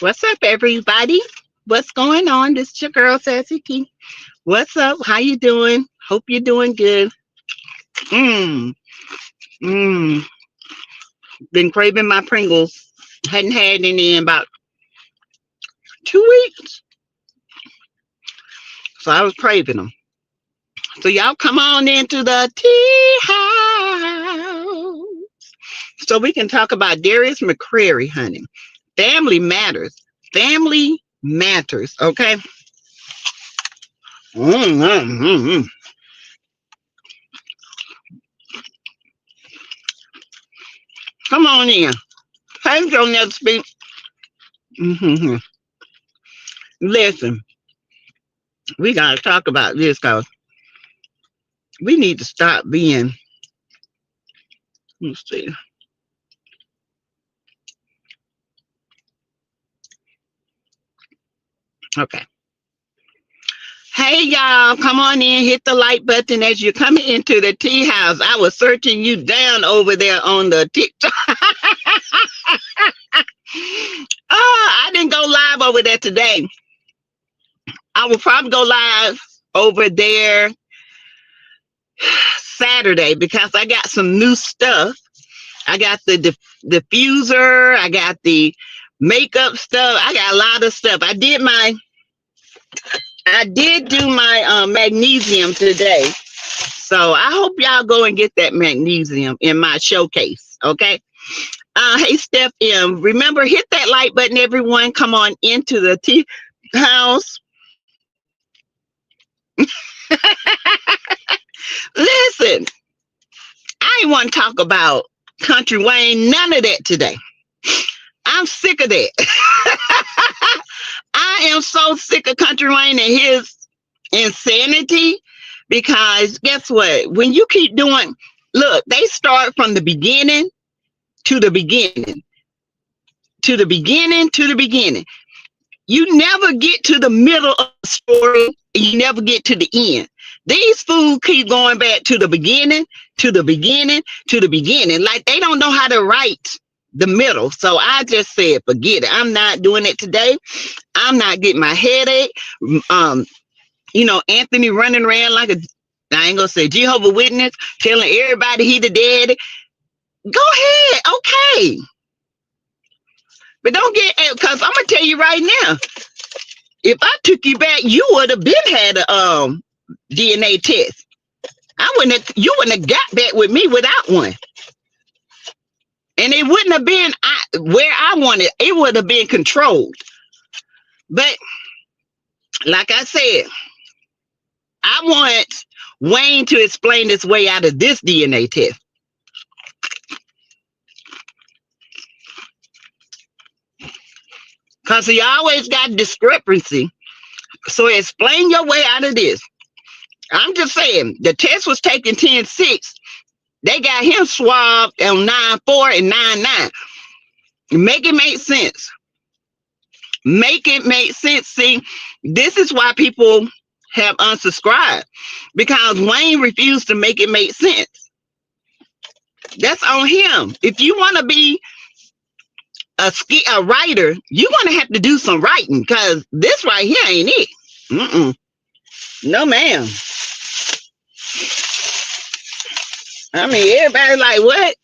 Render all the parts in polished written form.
What's up, everybody? What's going on? This is your girl, Sassy T. What's up? How you doing? Hope you're doing good. Mmm, mmm. Been craving my Pringles. Hadn't had any in about 2 weeks, so I was craving them. So y'all come on into the tea house so we can talk about Darius McCrary, honey. Family matters. Family matters. Okay. Mm. Come on in. Hey, don't never speak. Mm-hmm. Listen, we gotta talk about this because we need to stop being. Let's see. Okay. Hey y'all, come on in, hit the like button as you're coming into the tea house. I was searching you down over there on the TikTok. Oh, I didn't go live over there today. I will probably go live over there Saturday because I got some new stuff. I got the diffuser. I got the makeup stuff. I got a lot of stuff. I did do my magnesium today. So I hope y'all go and get that magnesium in my showcase. Okay. Hey, Steph M. Remember, hit that like button, everyone. Come on into the tea house. Listen, I ain't want to talk about Country Wayne, none of that today. I'm sick of that. I am so sick of Country Wayne and his insanity because guess what? When you keep doing, look, they start from the beginning to the beginning, to the beginning, to the beginning. You never get to the middle of the story. You never get to the end. These fools keep going back to the beginning, to the beginning, to the beginning. Like they don't know how to write the middle. So I just said, forget it. I'm not doing it today. I'm not getting my headache. Anthony running around like I ain't gonna say Jehovah Witness, telling everybody he the daddy. Go ahead, okay. But don't get, because I'm gonna tell you right now, if I took you back, you would have been had a DNA test. You wouldn't have got back with me without one. And it wouldn't have been where I wanted. It would have been controlled. But like I said, I want Wayne to explain his way out of this DNA test. Because he always got discrepancy. So explain your way out of this. I'm just saying, the test was taken 10-6. They got him swabbed on 9-4 and 9-9. Make it make sense. Make it make sense. See, this is why people have unsubscribed. Because Wayne refused to make it make sense. That's on him. If you want to be a writer, you're going to have to do some writing. Because this right here ain't it. No, ma'am. I mean, everybody like, what?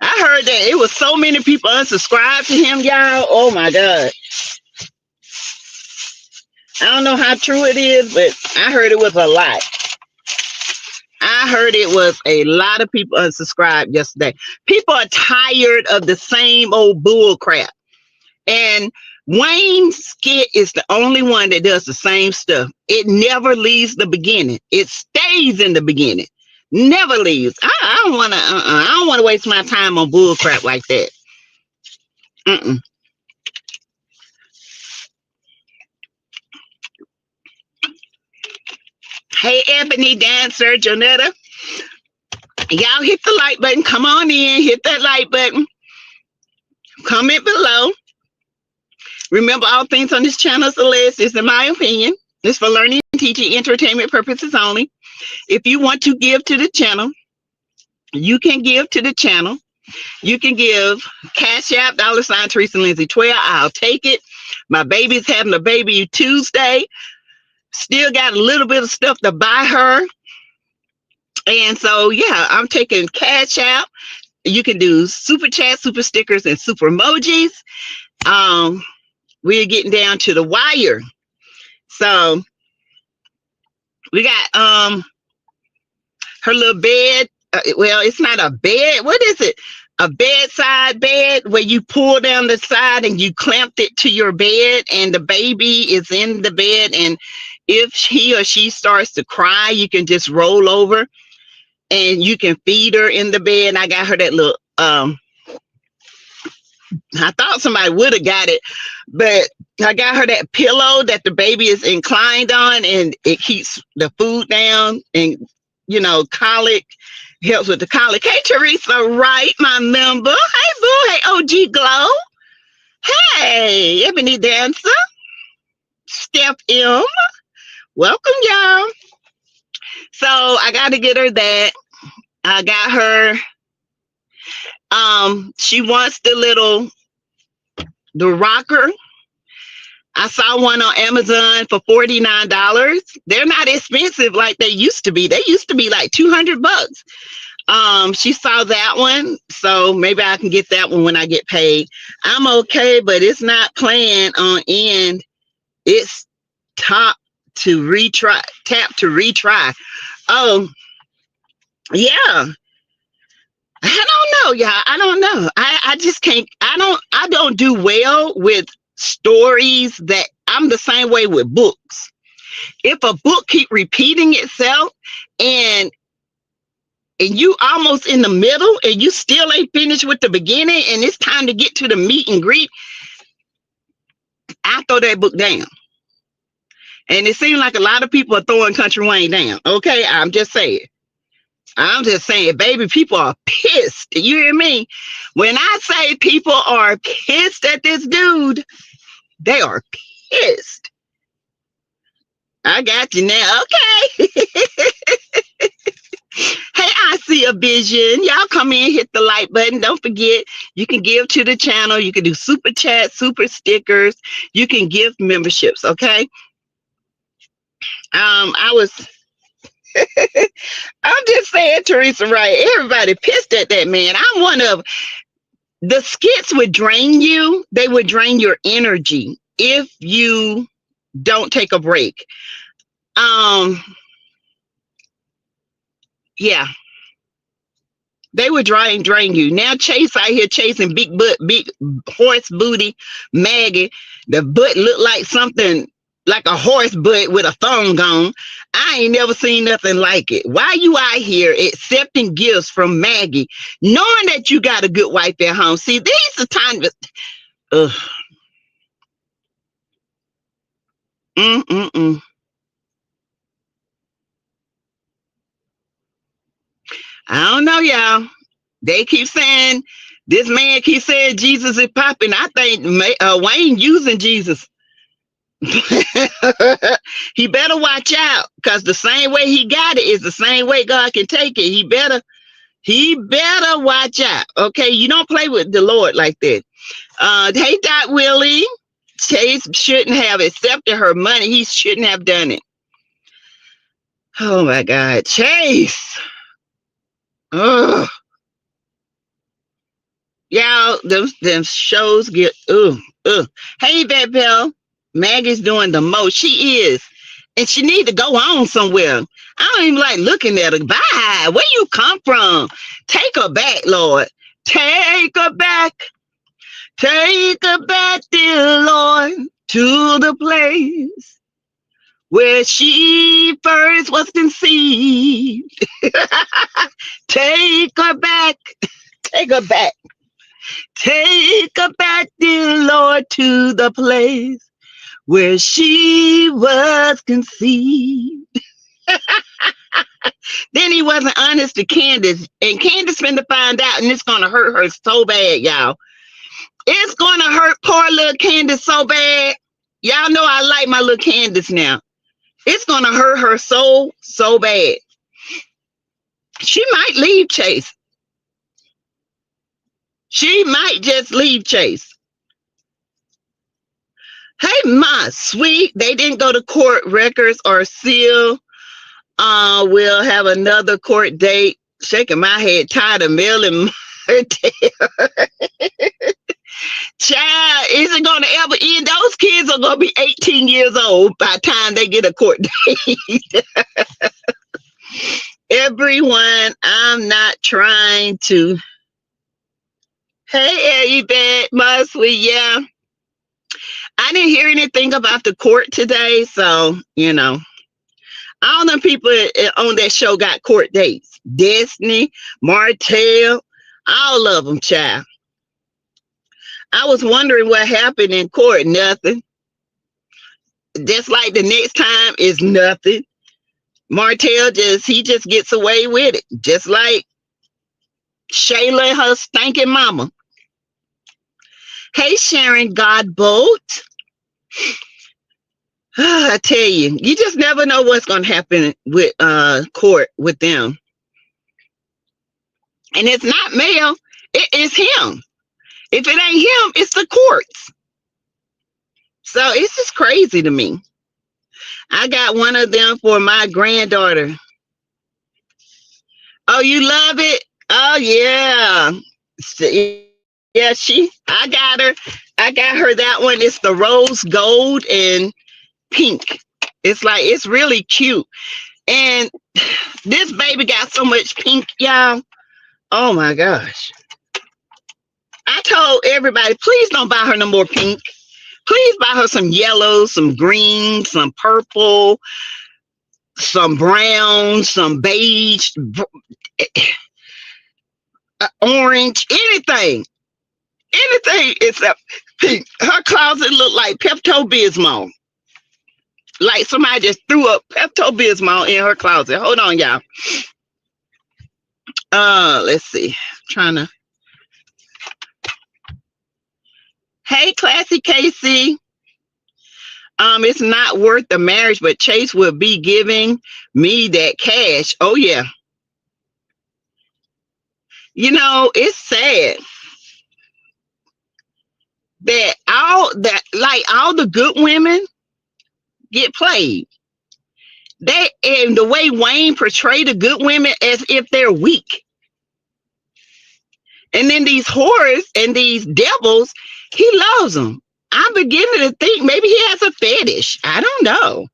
I heard that it was so many people unsubscribed to him, y'all. Oh, my God. I don't know how true it is, but I heard it was a lot. I heard it was a lot of people unsubscribed yesterday. People are tired of the same old bull crap. And Wayne's skit is the only one that does the same stuff. It never leaves the beginning. It stays in the beginning. Never leaves. I don't want to. I don't want to waste my time on bull crap like that. Hey, Ebony Dancer, Jonetta. Y'all hit the like button. Come on in. Hit that like button. Comment below. Remember, all things on this channel is a list. It's in my opinion. It's for learning, teaching, entertainment purposes only. If you want to give to the channel, you can give to the channel. You can give Cash App, $, Teresa Lindsay 12. I'll take it. My baby's having a baby Tuesday. Still got a little bit of stuff to buy her. And so, yeah, I'm taking cash out. You can do super chat, super stickers, and super emojis. We're getting down to the wire. So we got her little bed. Well, it's not a bed. What is it? A bedside bed where you pull down the side and you clamped it to your bed, and the baby is in the bed. And if he or she starts to cry, you can just roll over and you can feed her in the bed. I got her that little I thought somebody would have got it, but I got her that pillow that the baby is inclined on, and it keeps the food down, and colic helps with the colic. Hey, Teresa Wright, my member. Hey, boo. Hey, OG Glow. Hey, Ebony Dancer. Steph M. Welcome, y'all. So I got to get her that. I got her. She wants the rocker. I saw one on Amazon for $49. They're not expensive like they used to be. They used to be like $200. She saw that one, so maybe I can get that one when I get paid. I'm okay, but it's not playing on end. It's tap to retry. Oh, yeah. I don't know, y'all. I don't know. I just can't. I don't do well with stories that I'm the same way with books. If a book keep repeating itself and you almost in the middle and you still ain't finished with the beginning and it's time to get to the meet and greet, I throw that book down. And it seems like a lot of people are throwing Country Wayne down. Okay, I'm just saying, baby, people are pissed. You hear me? When I say people are pissed at this dude, they are pissed. I got you now. Okay. Hey, I see a vision. Y'all come in, hit the like button. Don't forget, you can give to the channel. You can do super chat, super stickers. You can give memberships. Okay. I'm just saying, Teresa, right? Everybody pissed at that man. I'm one of the skits would drain you. They would drain your energy if you don't take a break. Yeah. They would drain you. Now Chase out here chasing big horse booty Maggie. The butt looked like something like a horse butt with a thong on. I ain't never seen nothing like it. Why you out here accepting gifts from Maggie, knowing that you got a good wife at home? See, these are times. I don't know, y'all. They keep saying, this man keeps saying Jesus is popping. I think Wayne using Jesus. He better watch out, because the same way he got it is the same way God can take it. He better watch out. Okay, you don't play with the Lord like that. Hey, Dot Willie. Chase shouldn't have accepted her money. He shouldn't have done it. Oh my God, Chase. Ugh. Y'all, them shows get Hey, Vet Bell. Maggie's doing the most. She is. And she need to go on somewhere. I don't even like looking at her. Bye. Where you come from? Take her back, Lord. Take her back. Take her back, dear Lord, to the place where she first was conceived. Take her back. Take her back. Take her back, dear Lord, to the place where she was conceived. Then he wasn't honest to Candace, and Candace finna find out, and it's gonna hurt her so bad, y'all. It's gonna hurt poor little Candace so bad. Y'all know I like my little Candace now. It's gonna hurt her so bad. She might leave Chase. She might just leave Chase. Hey, my sweet, they didn't go to court. Records are sealed. We'll have another court date. Shaking my head, tired of mailing her child. Is it gonna ever end? Those kids are gonna be 18 years old by the time they get a court date. Everyone, I'm not trying to. Hey, Yvette, my sweet, yeah. I didn't hear anything about the court today, so all them people on that show got court dates. Destiny, Martell, all of them, child. I was wondering what happened in court. Nothing. Just like the next time is nothing. Martell he just gets away with it. Just like Shayla and her stinking mama. Hey, Sharon Godbolt. I tell you, you just never know what's going to happen with court with them. And it's not male, it is him. If it ain't him, it's the courts. So it's just crazy to me. I got one of them for my granddaughter. Oh, you love it? Oh, yeah. Yeah, I got her. I got her that one. It's the rose gold and pink. It's really cute. And this baby got so much pink, y'all. Oh my gosh. I told everybody, please don't buy her no more pink. Please buy her some yellow, some green, some purple, some brown, some beige, orange, anything except pink. Her closet looked like Pepto-Bismol. Like somebody just threw up Pepto-Bismol in her closet. Hold on, y'all. Let's see. Trying to. Hey, Classy Casey. It's not worth the marriage, but Chase will be giving me that cash. Oh yeah. It's sad that all the good women get played. And the way Wayne portrayed the good women as if they're weak. And then these whores and these devils, he loves them. I'm beginning to think maybe he has a fetish. I don't know.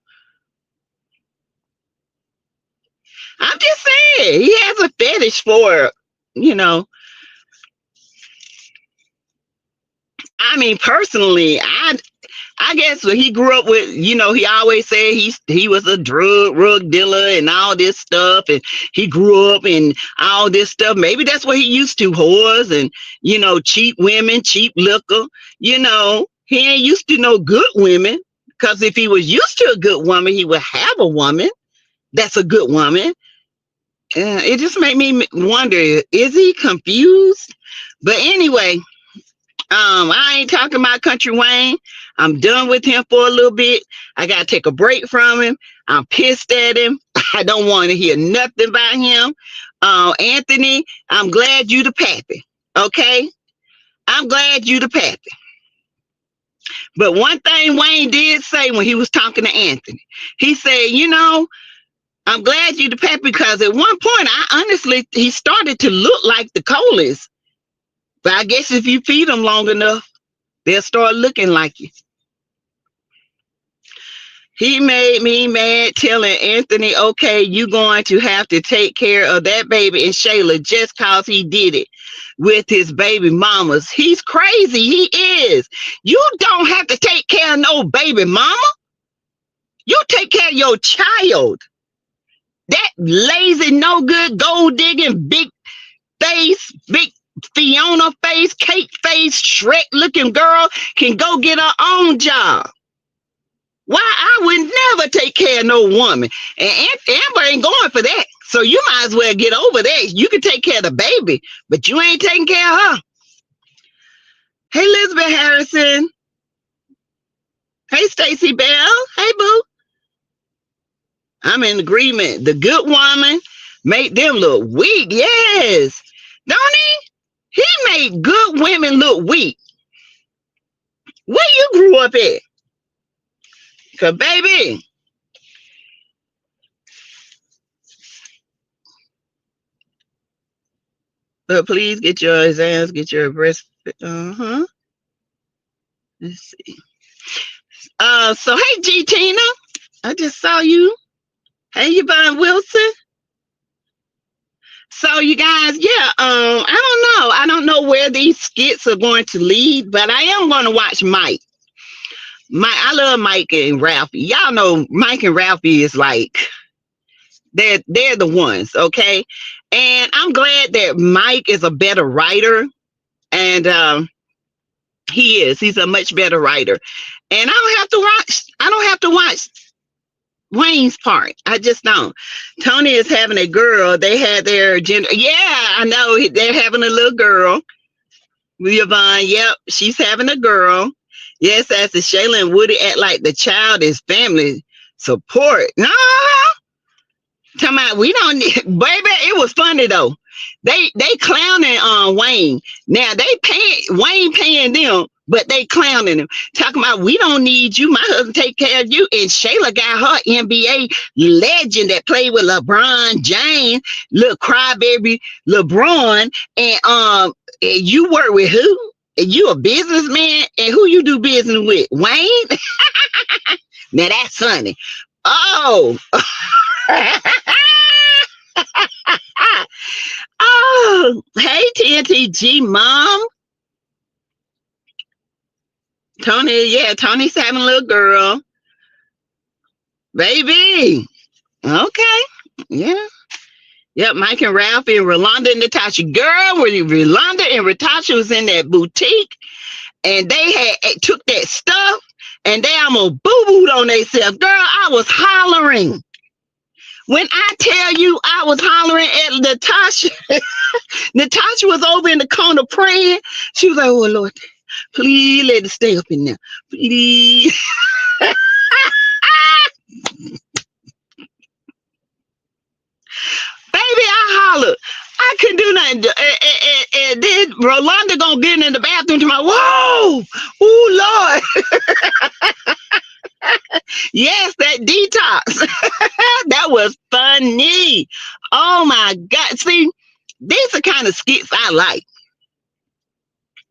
I'm just saying he has a fetish for, I mean, personally, I guess when he grew up with, he always said he was a drug dealer and all this stuff, and he grew up in all this stuff. Maybe that's what he used to, whores and cheap women, cheap liquor. He ain't used to no good women, because if he was used to a good woman, he would have a woman that's a good woman. It just made me wonder, is he confused? But anyway, I ain't talking about Country Wayne. I'm done with him for a little bit. I gotta take a break from him. I'm pissed at him. I don't want to hear nothing about him. Anthony, I'm glad you the pappy. Okay? I'm glad you the pappy. But one thing Wayne did say when he was talking to Anthony, he said, I'm glad you the pappy, because at one point, he started to look like the Coleys. But I guess if you feed them long enough, they'll start looking like you. He made me mad telling Anthony, okay, you're going to have to take care of that baby and Shayla just because he did it with his baby mamas. He's crazy. He is. You don't have to take care of no baby mama. You take care of your child. That lazy, no good, gold digging, big face, big Fiona face, cake face, Shrek looking girl can go get her own job. Why I would never take care of no woman. And Amber ain't going for that. So you might as well get over that. You can take care of the baby, but you ain't taking care of her. Hey, Elizabeth Harrison. Hey, Stacy Bell. Hey, boo. I'm in agreement. The good woman made them look weak. Yes. Don't he? He made good women look weak. Where you grew up at? Cause baby, but please get your exams, get your breast. Uh-huh. Let's see. So hey G Tina, I just saw you. Hey Yvonne Wilson. So you guys, yeah, I don't know. I don't know where these skits are going to lead, but I am going to watch Mike. I love Mike and Ralphie. Y'all know Mike and Ralphie is like they're the ones, okay? And I'm glad that Mike is a better writer, and he's a much better writer. And I don't have to watch Wayne's part. I just don't. Tony is having a girl. They had their gender. Yeah, I know they're having a little girl. Yvonne, yep, she's having a girl. Yes, as the Shayla and Woody act like the child is family support. No, talking about we don't need, baby. It was funny though. They clowning on Wayne. Now Wayne paying them, but they clowning him. Talking about we don't need you. My husband take care of you. And Shayla got her NBA legend that played with LeBron James, little crybaby LeBron, and you work with who? And you a businessman, and who you do business with? Wayne. Now that's funny. Oh. Oh, hey TNTG mom. Tony's having a little girl. Baby. Okay. Yeah. Yep, Mike and Ralphie and Rolanda and Natasha. Girl, when Rolanda and Natasha was in that boutique and they had took that stuff and they almost boo-booed on themselves. Girl, I was hollering. When I tell you I was hollering at Natasha, Natasha was over in the corner praying. She was like, oh, Lord, please let it stay up in there. Please. Baby, I hollered. I couldn't do nothing. And then Rolanda gonna get in the bathroom to my, whoa, oh, Lord. Yes, that detox. That was funny. Oh my God. See, these are kind of skits I like.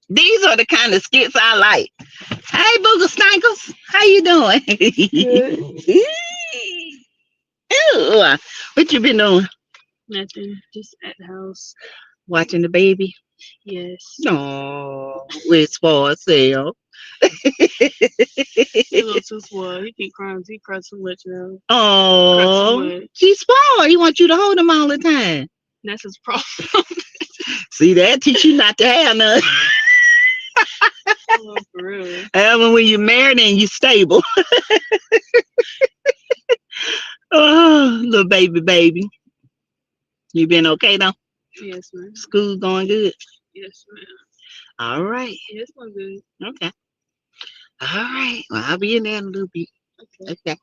These are the kind of skits I like. Hey, Booger Stankles. How you doing? Ew. What you been doing? Nothing. Just at the house. Watching the baby? Yes. No, it's for sale. He's a little too spoiled. He keep crying. He cries too much now. Oh, he's spoiled. He wants you to hold him all the time. That's his problem. See, that teach you not to have none. Oh, for real. And when you're married and you're stable. Oh, little baby. You been okay though? Yes, ma'am. School going good? Yes, ma'am. All right. Yes, going good. Okay. All right. Well, I'll be in there in a little bit. Okay.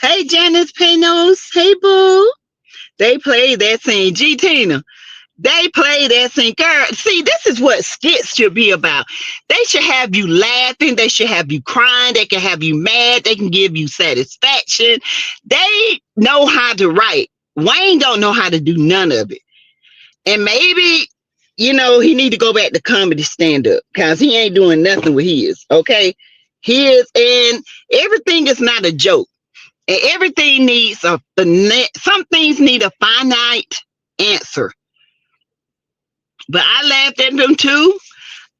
Hey, Janice Penos. Hey, boo. They played that scene. G Tina. They play that scene. Girl, see, this is what skits should be about. They should have you laughing. They should have you crying. They can have you mad. They can give you satisfaction. They know how to write. Wayne don't know how to do none of it. And maybe, he need to go back to comedy stand-up because he ain't doing nothing with his, okay? And everything is not a joke. And everything needs some things need a finite answer. But I laughed at them too.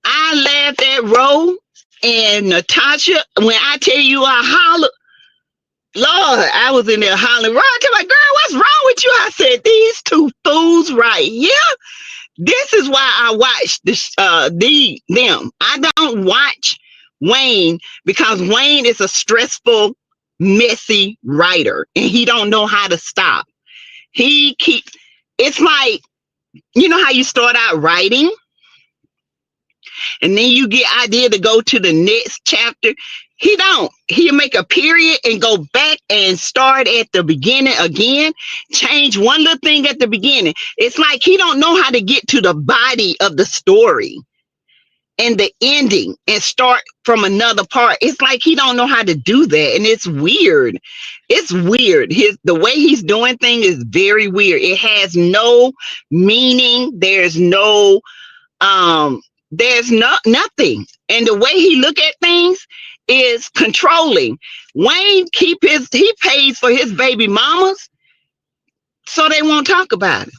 I laughed at Ro and Natasha. When I tell you I hollered, Lord, I was in there hollering. Ron, tell my girl, what's wrong with you? I said, these two fools right here. This is why I watch them. I don't watch Wayne because Wayne is a stressful, messy writer, and he don't know how to stop. It's like, you know how you start out writing and then you get idea to go to the next chapter. He'll make a period and go back and start at the beginning again, change one little thing at the beginning. It's like he don't know how to get to the body of the story. and the ending and start from another part. It's like he don't know how to do that, and it's weird. It's weird. The way he's doing things is very weird. It has no meaning. There's nothing. And the way he look at things is controlling. Wayne he pays for his baby mamas so they won't talk about it.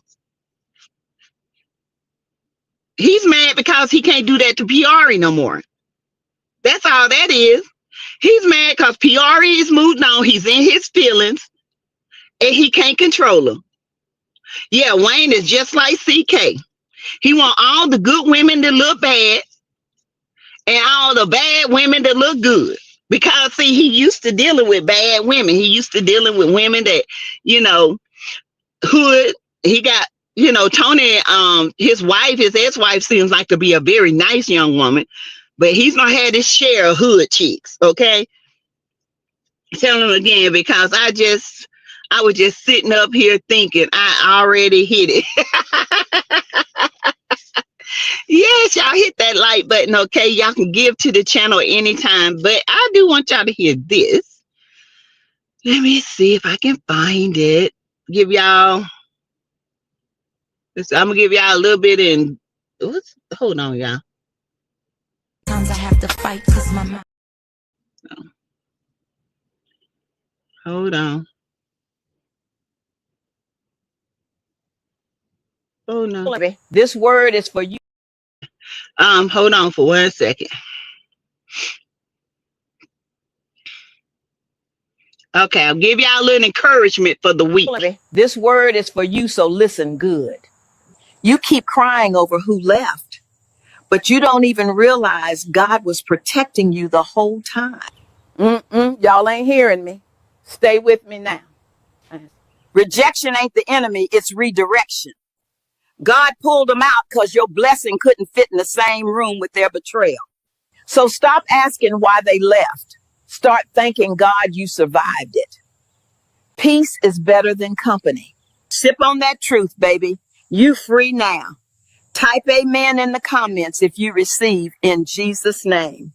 He's mad because he can't do that to Piari no more. That's all that is. He's mad because Piari is moved on. He's in his feelings and he can't control them. Yeah, Wayne is just like CK. He want all the good women to look bad and all the bad women to look good. Because see, he used to dealing with bad women. He used to dealing with women that, hood. He got, Tony, his ex-wife seems like to be a very nice young woman, but he's not had his share of hood chicks. Okay. Tell him again, because I was just sitting up here thinking I already hit it. Yes, y'all hit that like button. Okay. Y'all can give to the channel anytime, but I do want y'all to hear this. Let me see if I can find it. I'm gonna give y'all a little bit in. Hold on, y'all. Sometimes I have to fight because my mind. Hold on. Oh no. This word is for you. Hold on for 1 second. Okay, I'll give y'all a little encouragement for the week. This word is for you, so listen good. You keep crying over who left, but you don't even realize God was protecting you the whole time. Y'all ain't hearing me. Stay with me now. Rejection ain't the enemy, it's redirection. God pulled them out because your blessing couldn't fit in the same room with their betrayal. So stop asking why they left. Start thanking God you survived it. Peace is better than company. Sip on that truth, baby. You free now. Type amen in the comments if you receive in Jesus' name.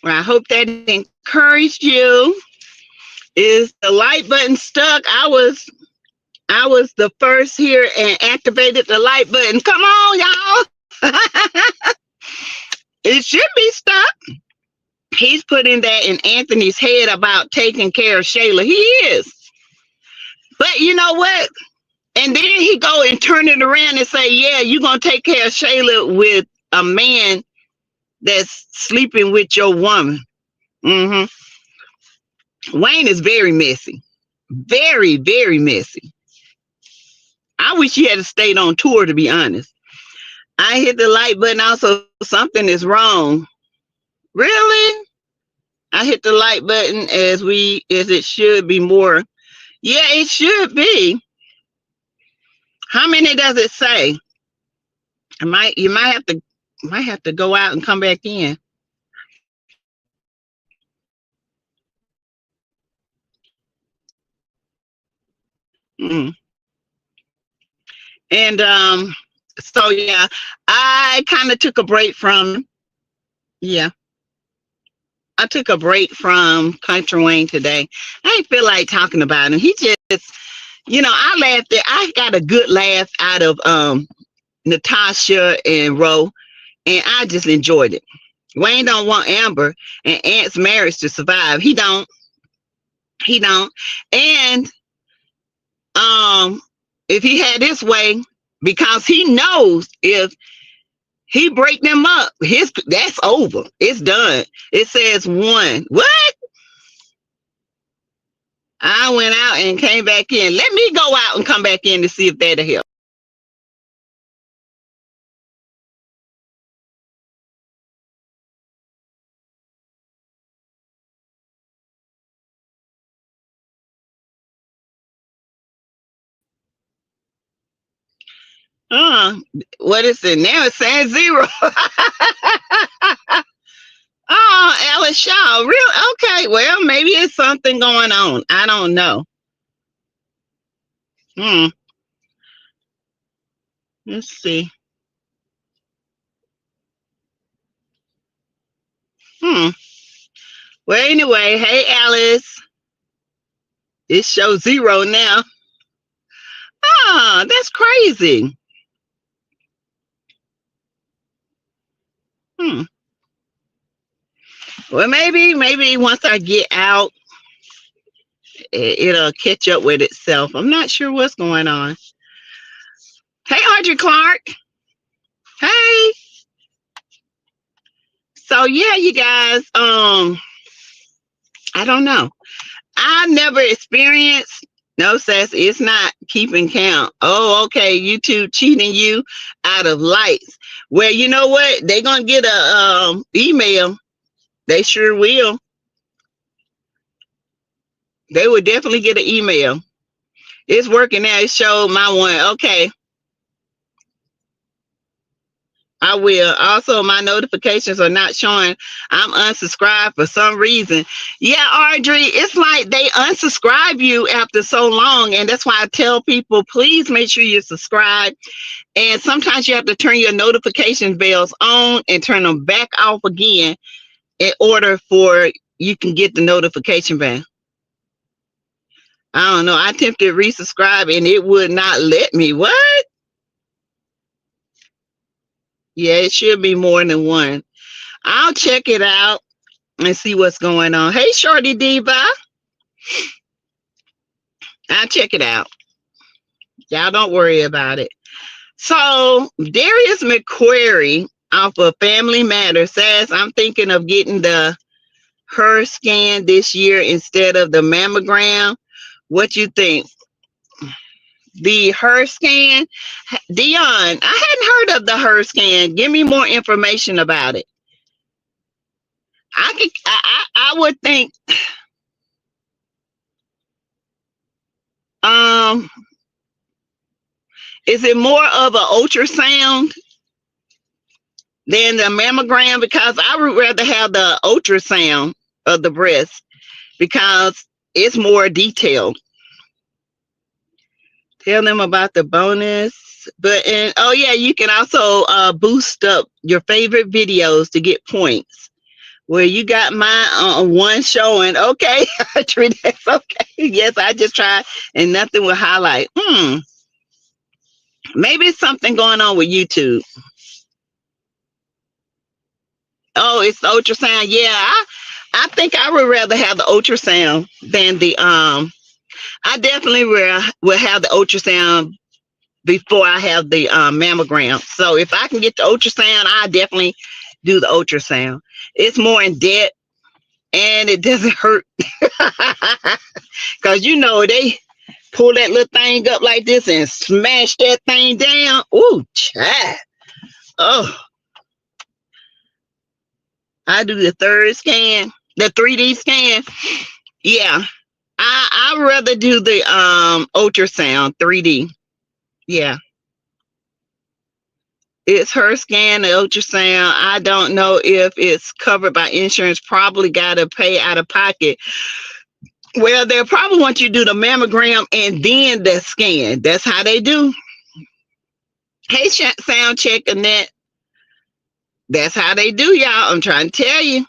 Well, I hope that encouraged you. Is the like button stuck? I was the first here and activated the like button. Come on, y'all. It should be stuck. He's putting that in Anthony's head about taking care of Shayla. He is. But you know what? And then he go and turn it around and say, yeah, you're going to take care of Shayla with a man that's sleeping with your woman. Wayne is very messy. Very, very messy. I wish he had stayed on tour, to be honest. I hit the like button also. Something is wrong. Really? I hit the like button as it should be more. Yeah, it should be. How many does it say? You might have to go out and come back in. And so yeah, I kind of took a break from I took a break from Country Wayne today. I didn't feel like talking about him. He just, I laughed at. I got a good laugh out of Natasha and Ro, and I just enjoyed it. Wayne don't want Amber and Ant's marriage to survive. He don't. And if he had his way, because he knows if he break them up, that's over. It's done. It says one. What? I went out and came back in. Let me go out and come back in to see if that'll help. What is it now? It's saying 0. Oh, Alice Shaw. Real okay. Well, maybe it's something going on. I don't know. Let's see. Hmm. Well, anyway, hey Alice, it shows 0 now. Ah, that's crazy. Hmm. Well, maybe once I get out, it'll catch up with itself. I'm not sure what's going on. Hey, Audrey Clark. Hey. So yeah, you guys. I don't know. I never experienced. No, Sass, it's not keeping count. Oh, okay. YouTube cheating you out of likes. Well, you know what? They're gonna get a email. They sure will. They would definitely get an email. It's working now. It showed my one. Okay, I will. Also, my notifications are not showing. I'm unsubscribed for some reason. Yeah, Audrey, it's like they unsubscribe you after so long. And that's why I tell people, please make sure you subscribe. And sometimes you have to turn your notification bells on and turn them back off again in order for you can get the notification back. I don't know. I attempted to resubscribe and it would not let me. What? Yeah, it should be more than one. I'll check it out and see what's going on. Hey, Shorty Diva. I'll check it out. Y'all don't worry about it. So, Darius McCrary off of Family Matters says, I'm thinking of getting the her scan this year instead of the mammogram. What you think? The her scan? Dion, I hadn't heard of the her scan. Give me more information about it. I would think um is it more of an ultrasound than the mammogram? Because I would rather have the ultrasound of the breast because it's more detailed. Tell them about the bonus button. Oh yeah, you can also boost up your favorite videos to get points. Well, you got my one showing. Okay, that's okay. Yes, I just tried and nothing will highlight. Maybe it's something going on with YouTube. Oh, it's the ultrasound. Yeah, I think I would rather have the ultrasound than the I definitely will have the ultrasound before I have the mammogram. So if I can get the ultrasound, I definitely do the ultrasound. It's more in depth and it doesn't hurt because you know they pull that little thing up like this and smash that thing down. Ooh, child. Oh, I do the third scan, the 3D scan. Yeah, I'd rather do the ultrasound 3D. Yeah. It's her scan, the ultrasound. I don't know if it's covered by insurance. Probably got to pay out of pocket. Well, they'll probably want you to do the mammogram and then the scan. That's how they do. Hey, sound check, Annette. That's how they do, y'all. I'm trying to tell you.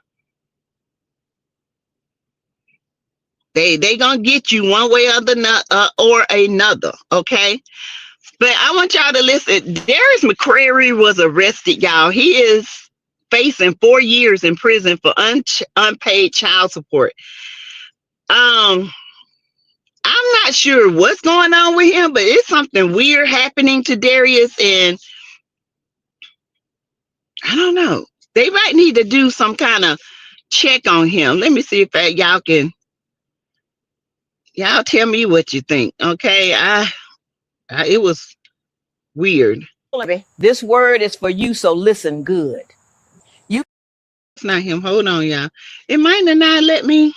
They gonna get you one way or another. Okay. But I want y'all to listen. Darius McCrary was arrested, y'all. He is facing 4 years in prison for unpaid child support. I'm not sure what's going on with him, but it's something weird happening to Darius, and I don't know. They might need to do some kind of check on him. Let me see if y'all tell me what you think. Okay, it was weird. This word is for you, so listen good. You It's not him. Hold on, y'all. It might have not let me.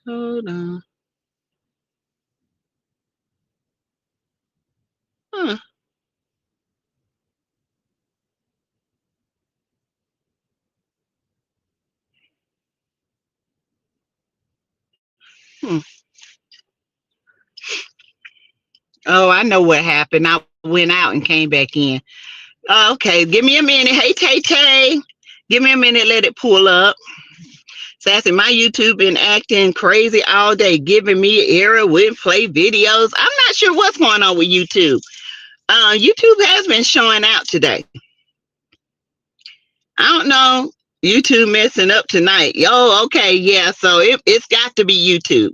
Hold on. Huh. Hmm. Oh, I know what happened. I went out and came back in. Okay, give me a minute. Hey, Tay Tay. Give me a minute, let it pull up. Sassy, my YouTube been acting crazy all day, giving me error, wouldn't play videos. I'm not sure what's going on with YouTube. YouTube has been showing out today. I don't know. YouTube messing up tonight. Oh, okay, yeah. So it's got to be YouTube.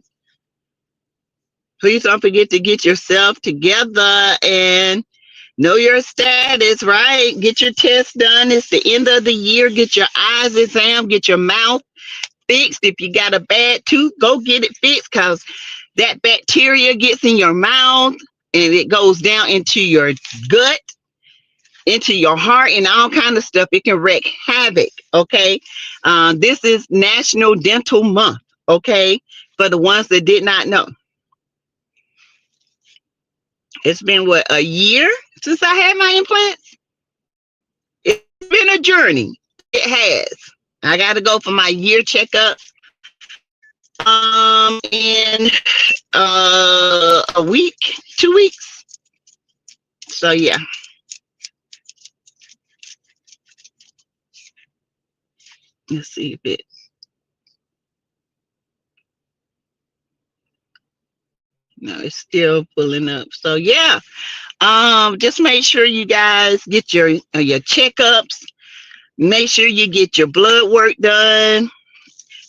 Please don't forget to get yourself together and know your status, right? Get your test done. It's the end of the year. Get your eyes examined. Get your mouth fixed. If you got a bad tooth, go get it fixed, because that bacteria gets in your mouth and it goes down into your gut, into your heart, and all kind of stuff. It can wreak havoc. Okay. This is National Dental Month. Okay. For the ones that did not know. It's been what, a year since I had my implants? It's been a journey. It has. I got to go for my year checkup in a week, 2 weeks. So yeah. Let's see if it. No, it's still pulling up. So yeah. Just make sure you guys get your checkups. Make sure you get your blood work done.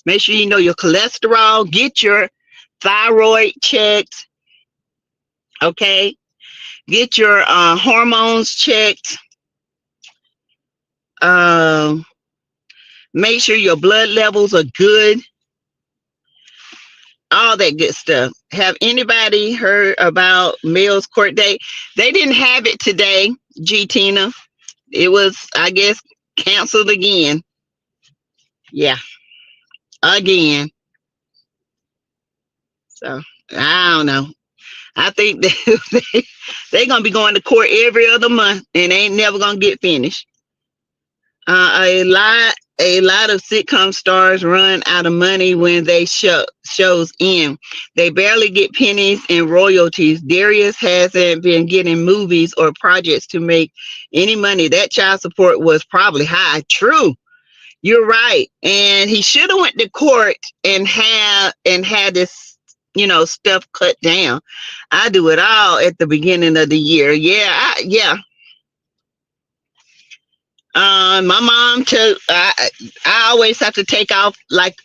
Make sure you know your cholesterol. Get your thyroid checked. Okay. Get your hormones checked. Make sure your blood levels are good. All that good stuff. Have anybody heard about Male's Court Date? They didn't have it today, G Tina. It was, I guess, canceled again. Yeah. Again. So I don't know. I think they're gonna be going to court every other month and they ain't never gonna get finished. A lot of sitcom stars run out of money when they shows end. They barely get pennies in royalties. Darius hasn't been getting movies or projects to make any money. That child support was probably high. True. You're right. And he should have went to court and had this, stuff cut down. I do it all at the beginning of the year. Yeah, my mom took. I always have to take off like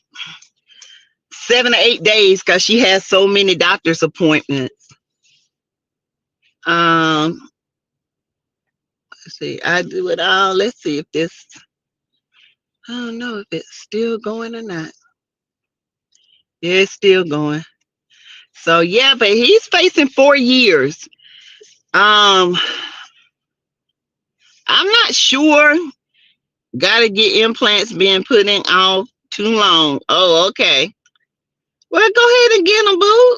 7 or 8 days because she has so many doctor's appointments. Let's see. I do it all. Let's see if this. I don't know if it's still going or not. Yeah, it's still going. So yeah, but he's facing 4 years. I'm not sure. Gotta get implants being put in off too long. Oh, okay. Well, go ahead and get them, boo.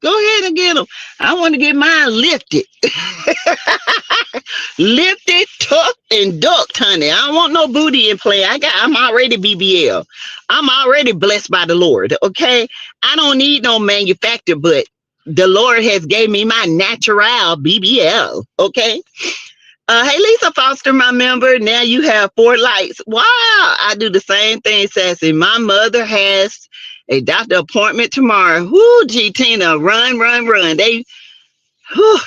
Go ahead and get them. I want to get mine lifted. Lifted, tucked, and ducked, honey. I don't want no booty implant. I'm already BBL. I'm already blessed by the Lord. Okay. I don't need no manufacturer, but the Lord has gave me my natural BBL. Okay. Hey, Lisa Foster, my member. Now you have 4 likes. Wow. I do the same thing, Sassy. My mother has a doctor appointment tomorrow. Whoo, G Tina, run. Whew.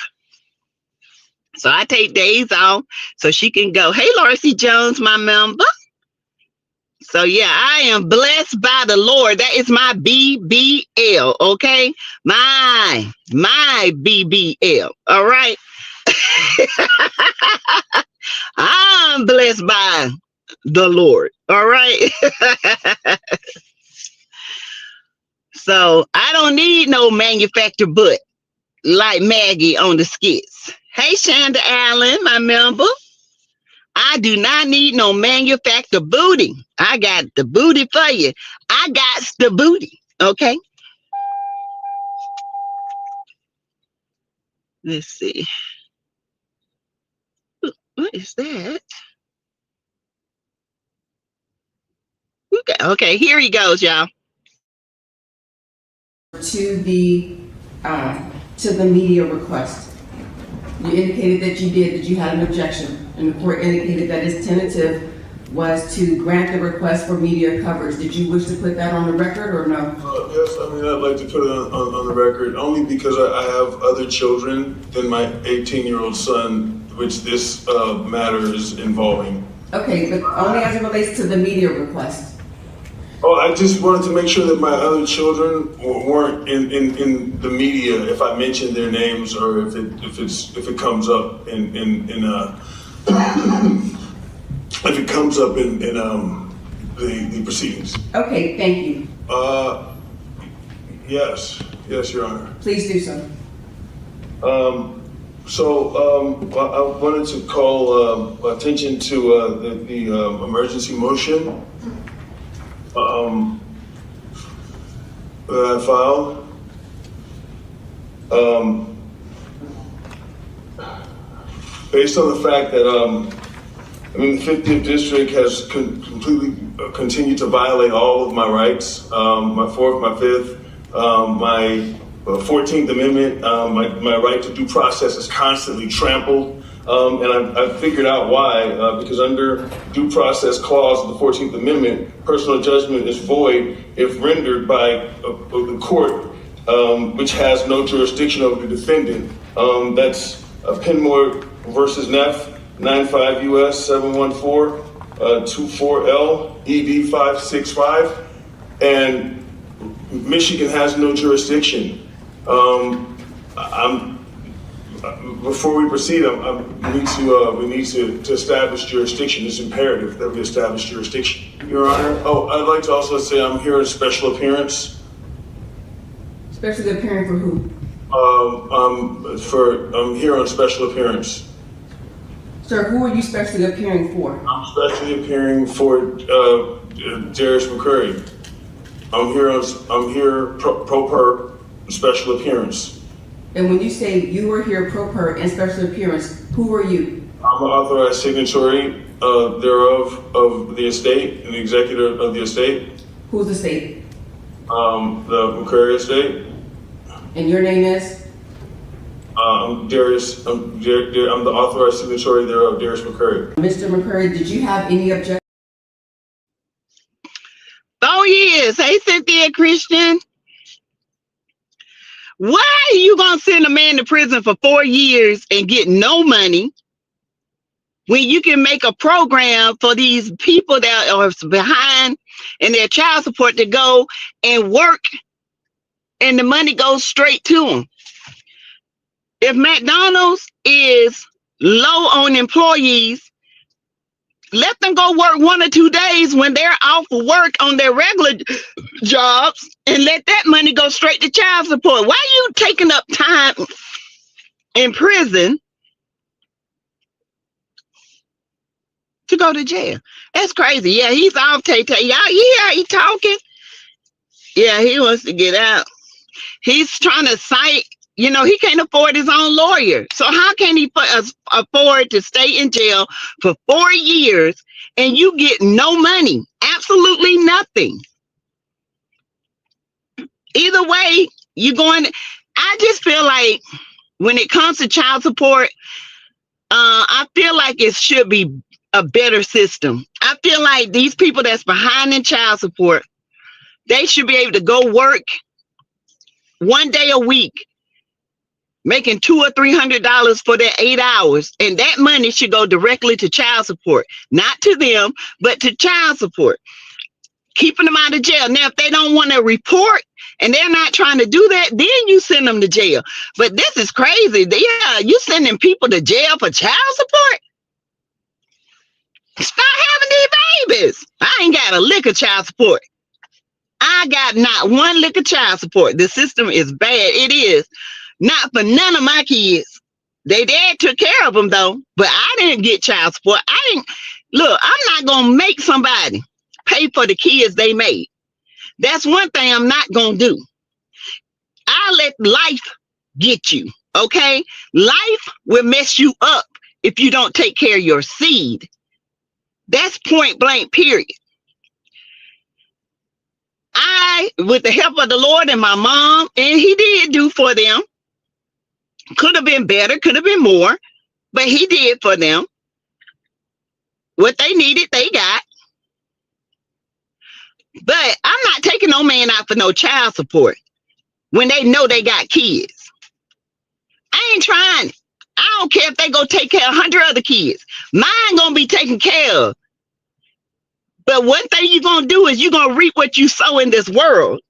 So I take days off so she can go. Hey, Larcy Jones, my member. So yeah, I am blessed by the Lord. That is my BBL, okay? My BBL, all right? I'm blessed by the Lord, all right? So I don't need no manufactured butt like Maggie on the skits. Hey, Shonda Allen, my member. I do not need no manufactured booty. I got the booty for you. I got the booty, okay? Let's see. What is that? Okay, here he goes, y'all. To the media request. You indicated that you did, that you had an objection, and the court indicated that its tentative was to grant the request for media coverage. Did you wish to put that on the record or no? Yes, I mean, I'd like to put it on the record, only because I have other children than my 18-year-old son, which this matter is involving. Okay, but only as it relates to the media request. Oh, I just wanted to make sure that my other children weren't in the media if I mention their names or if it comes up in if it comes up in the proceedings. Okay, thank you. Yes, Your Honor. Please do so. I wanted to call attention to the emergency motion that I filed. Based on the fact that the 50th district has completely continued to violate all of my rights, my 4th, my 5th, my 14th Amendment, my right to due process is constantly trampled. And I've figured out why, because under due process clause of the 14th Amendment, personal judgment is void if rendered by the court, which has no jurisdiction over the defendant. That's Penmore versus Neff, 95 U.S. 714, 24L, ED 565. And Michigan has no jurisdiction. Before we proceed, we need to establish jurisdiction. It's imperative that we establish jurisdiction, Your Honor. Oh, I'd like to also say I'm here in special appearance. Special appearing for who? I'm here on special appearance. Sir, who are you specially appearing for? I'm specially appearing for Darius MCCrary. I'm here pro per special appearance. And when you say you were here pro per and special appearance, who were you? I'm an authorized signatory thereof of the estate and the executor of the estate. Who's the state? The MCCrary estate. And your name is? Darius. I'm the authorized signatory thereof, Darius MCCrary. Mr. MCCrary, did you have any objection? Oh yes. Hey, Cynthia Christian. Why are you gonna send a man to prison for 4 years and get no money when you can make a program for these people that are behind in their child support to go and work and the money goes straight to them? If McDonald's is low on employees, let them go work 1 or 2 days when they're off of work on their regular jobs and let that money go straight to child support. Why are you taking up time in prison to go to jail? That's crazy. Yeah, he's off Tay-Tay. Y'all, yeah, he talking. Yeah, he wants to get out. He's trying to cite, he can't afford his own lawyer. So how can he afford to stay in jail for 4 years and you get no money? Absolutely nothing. Either way, I just feel like when it comes to child support, I feel like it should be a better system. I feel like these people that's behind in child support, they should be able to go work 1 day a week, making $200 or $300 for their 8 hours, and that money should go directly to child support, not to them, but to child support, keeping them out of jail. Now, if they don't want to report and they're not trying to do that, then you send them to jail. But this is crazy. Yeah, you sending people to jail for child support? Stop having these babies. I ain't got a lick of child support. I got not one lick of child support. The system is bad. It is. Not for none of my kids. They dad took care of them though, but I didn't get child support. Look, I'm not gonna make somebody pay for the kids they made. That's one thing I'm not gonna do. I let life get you, okay? Life will mess you up if you don't take care of your seed. That's point blank, period. With the help of the Lord and my mom, and he did do for them. Could have been better, could have been more, but he did for them. What they needed, they got. But I'm not taking no man out for no child support when they know they got kids. I ain't trying it. I don't care if they go take care of 100 other kids. Mine gonna be taken care of. But one thing you're gonna do is you're gonna reap what you sow in this world.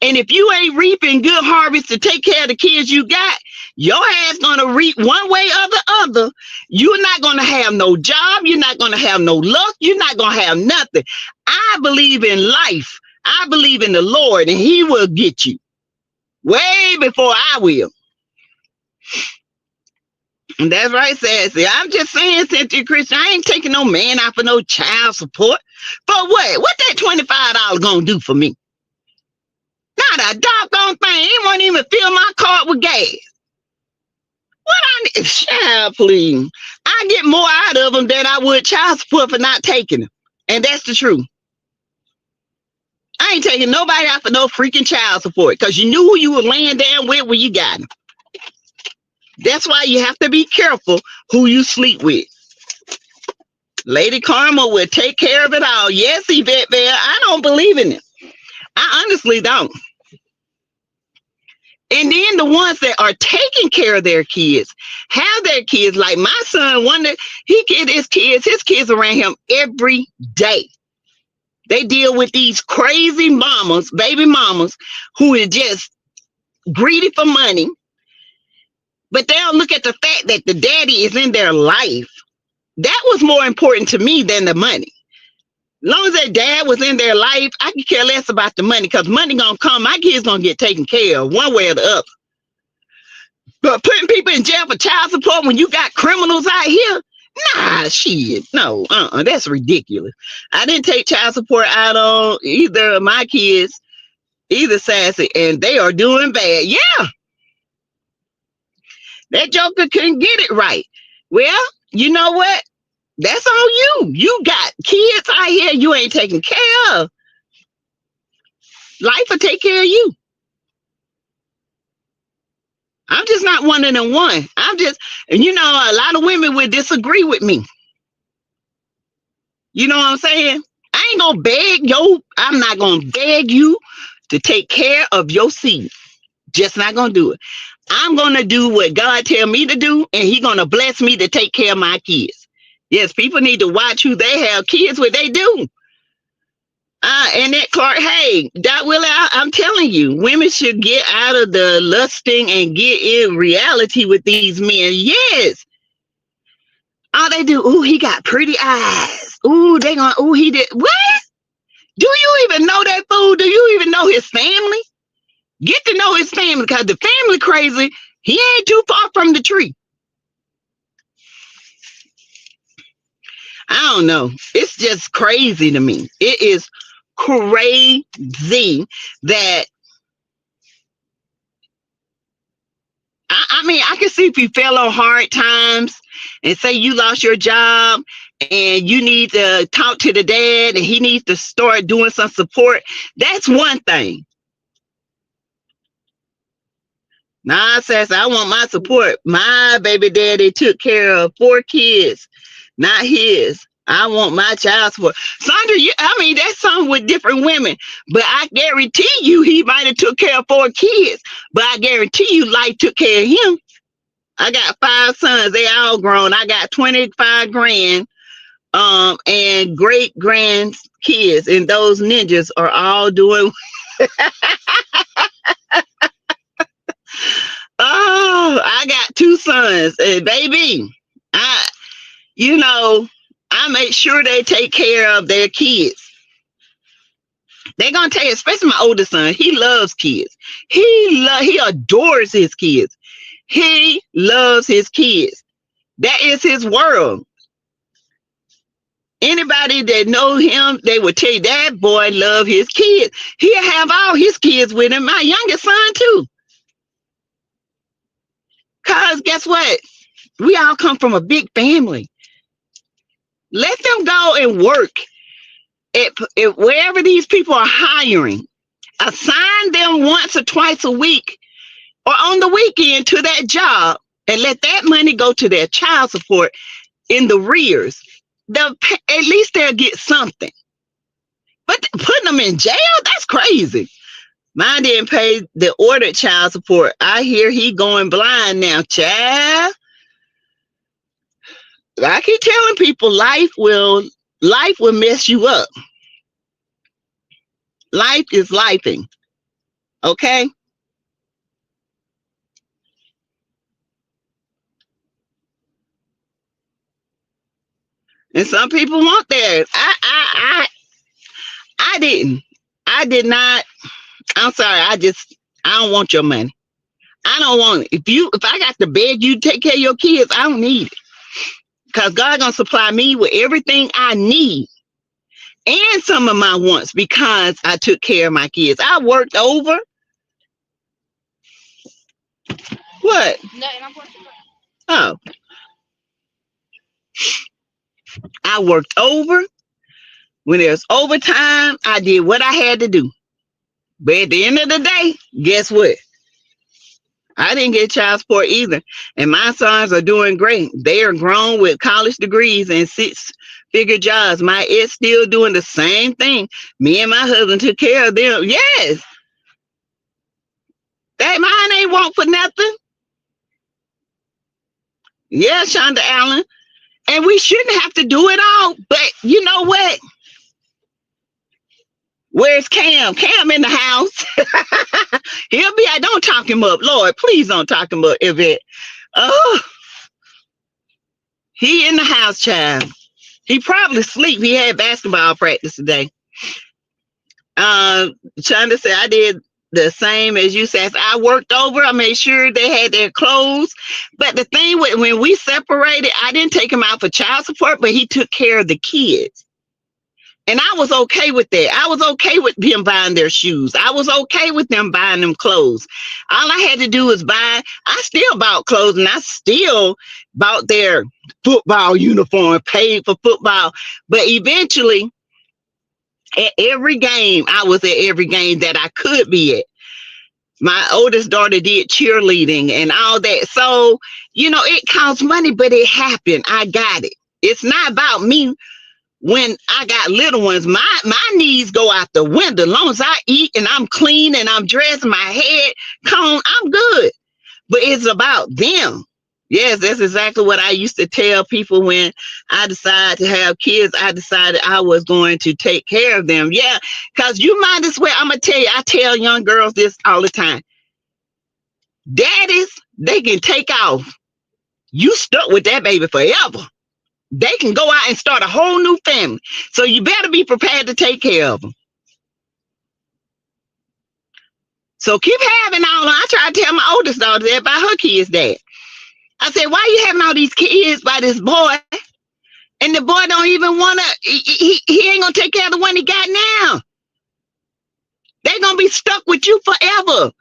And if you ain't reaping good harvest to take care of the kids you got, your ass gonna reap one way or the other. You're not gonna have no job. You're not gonna have no luck. You're not gonna have nothing. I believe in life. I believe in the Lord, and He will get you way before I will. And that's right, Sassy. I'm just saying, Cynthia Christian, I ain't taking no man out for no child support. For what? What that $25 gonna do for me? Not a doggone thing. He won't even fill my car with gas. What I need? Child, please. I get more out of them than I would child support for not taking them. And that's the truth. I ain't taking nobody out for no freaking child support because you knew who you were laying down with when you got them. That's why you have to be careful who you sleep with. Lady Karma will take care of it all. Yes, Yvette Bear, I don't believe in it. I honestly don't. And then the ones that are taking care of their kids, have their kids, like my son, one that he get his kids around him every day. They deal with these crazy mamas, baby mamas, who is just greedy for money. But they don't look at the fact that the daddy is in their life. That was more important to me than the money. As long as their dad was in their life, I could care less about the money because money gonna come. My kids gonna get taken care of one way or the other. But putting people in jail for child support when you got criminals out here, nah, shit, no, that's ridiculous. I didn't take child support out on either of my kids, either Sassy, and they are doing bad. Yeah. That joker couldn't get it right. Well, you know what? That's on you. You got kids out here you ain't taking care of. Life will take care of you. I'm just not one of them one. I'm just, and you know, a lot of women would disagree with me. You know what I'm saying? I ain't gonna beg I'm not gonna beg you to take care of your seed. Just not gonna do it. I'm gonna do what God tell me to do, and He gonna bless me to take care of my kids. Yes, people need to watch who they have kids with. They do. And that Clark, hey, Doc Willie, I'm telling you, women should get out of the lusting and get in reality with these men. Yes. All they do, ooh, he got pretty eyes. Ooh, he did. What? Do you even know that fool? Do you even know his family? Get to know his family because the family crazy. He ain't too far from the tree. I don't know. It's just crazy to me. It is crazy that I mean, I can see if you fell on hard times and say you lost your job and you need to talk to the dad and he needs to start doing some support. That's one thing. Nah, Sass, I want my support. My baby daddy took care of 4 kids, not his. I want my child support. Sandra, I mean, that's something with different women, but I guarantee you he might have took care of 4 kids, but I guarantee you life took care of him. I got 5 sons. They all grown. I got 25 grand and great grandkids, and those ninjas are all doing oh, I got 2 sons, and baby, I make sure they take care of their kids. They're gonna take, especially my oldest son. He loves kids. He adores his kids. He loves his kids. That is his world. Anybody that know him, they would tell you that boy love his kids. He'll have all his kids with him. My youngest son too. Cause guess what? We all come from a big family. Let them go and work at wherever these people are hiring. Assign them once or twice a week or on the weekend to that job and let that money go to their child support in the rears, at least they'll get something. But putting them in jail, that's crazy. Mine didn't pay the ordered child support. I hear he going blind now, child. I keep telling people life will mess you up. Life is lifing. Okay? And some people want that. I didn't. I did not. I'm sorry. I don't want your money. I don't want it. If I got to beg you to take care of your kids, I don't need it. Because God gonna supply me with everything I need and some of my wants because I took care of my kids. I worked over. What? Oh. I worked over. When there's overtime, I did what I had to do. But at the end of the day, guess what? I didn't get child support either. And my sons are doing great. They are grown with college degrees and six-figure jobs. My ex still doing the same thing. Me and my husband took care of them. Yes. That mine ain't want for nothing. Yeah, Shonda Allen. And we shouldn't have to do it all. But you know what? Where's Cam? Cam in the house. He'll be. Don't talk him up. Lord, please don't talk him up, Yvette. Oh, he in the house, child. He probably asleep. He had basketball practice today. Shonda said, I did the same as you said. I worked over. I made sure they had their clothes. But the thing with when we separated, I didn't take him out for child support, but he took care of the kids. And I was okay with that. I was okay with them buying their shoes. I was okay with them buying them clothes. All I had to do was buy. I still bought clothes and I still bought their football uniform, paid for football. But eventually, at every game, I was at every game that I could be at. My oldest daughter did cheerleading and all that. So, it costs money, but it happened. I got it. It's not about me. When I got little ones, my needs go out the window. As long as I eat and I'm clean and I'm dressed, my head comb, I'm good. But it's about them. Yes, that's exactly what I used to tell people when I decided to have kids. I decided I was going to take care of them. Yeah, because you might as well. I'm going to tell you, I tell young girls this all the time. Daddies, they can take off. You stuck with that baby forever. They can go out and start a whole new family. So you better be prepared to take care of them. So keep having all. I try to tell my oldest daughter that about her kids' dad. I said, why you having all these kids by this boy? And the boy don't even want to, he ain't going to take care of the one he got now. They're going to be stuck with you forever.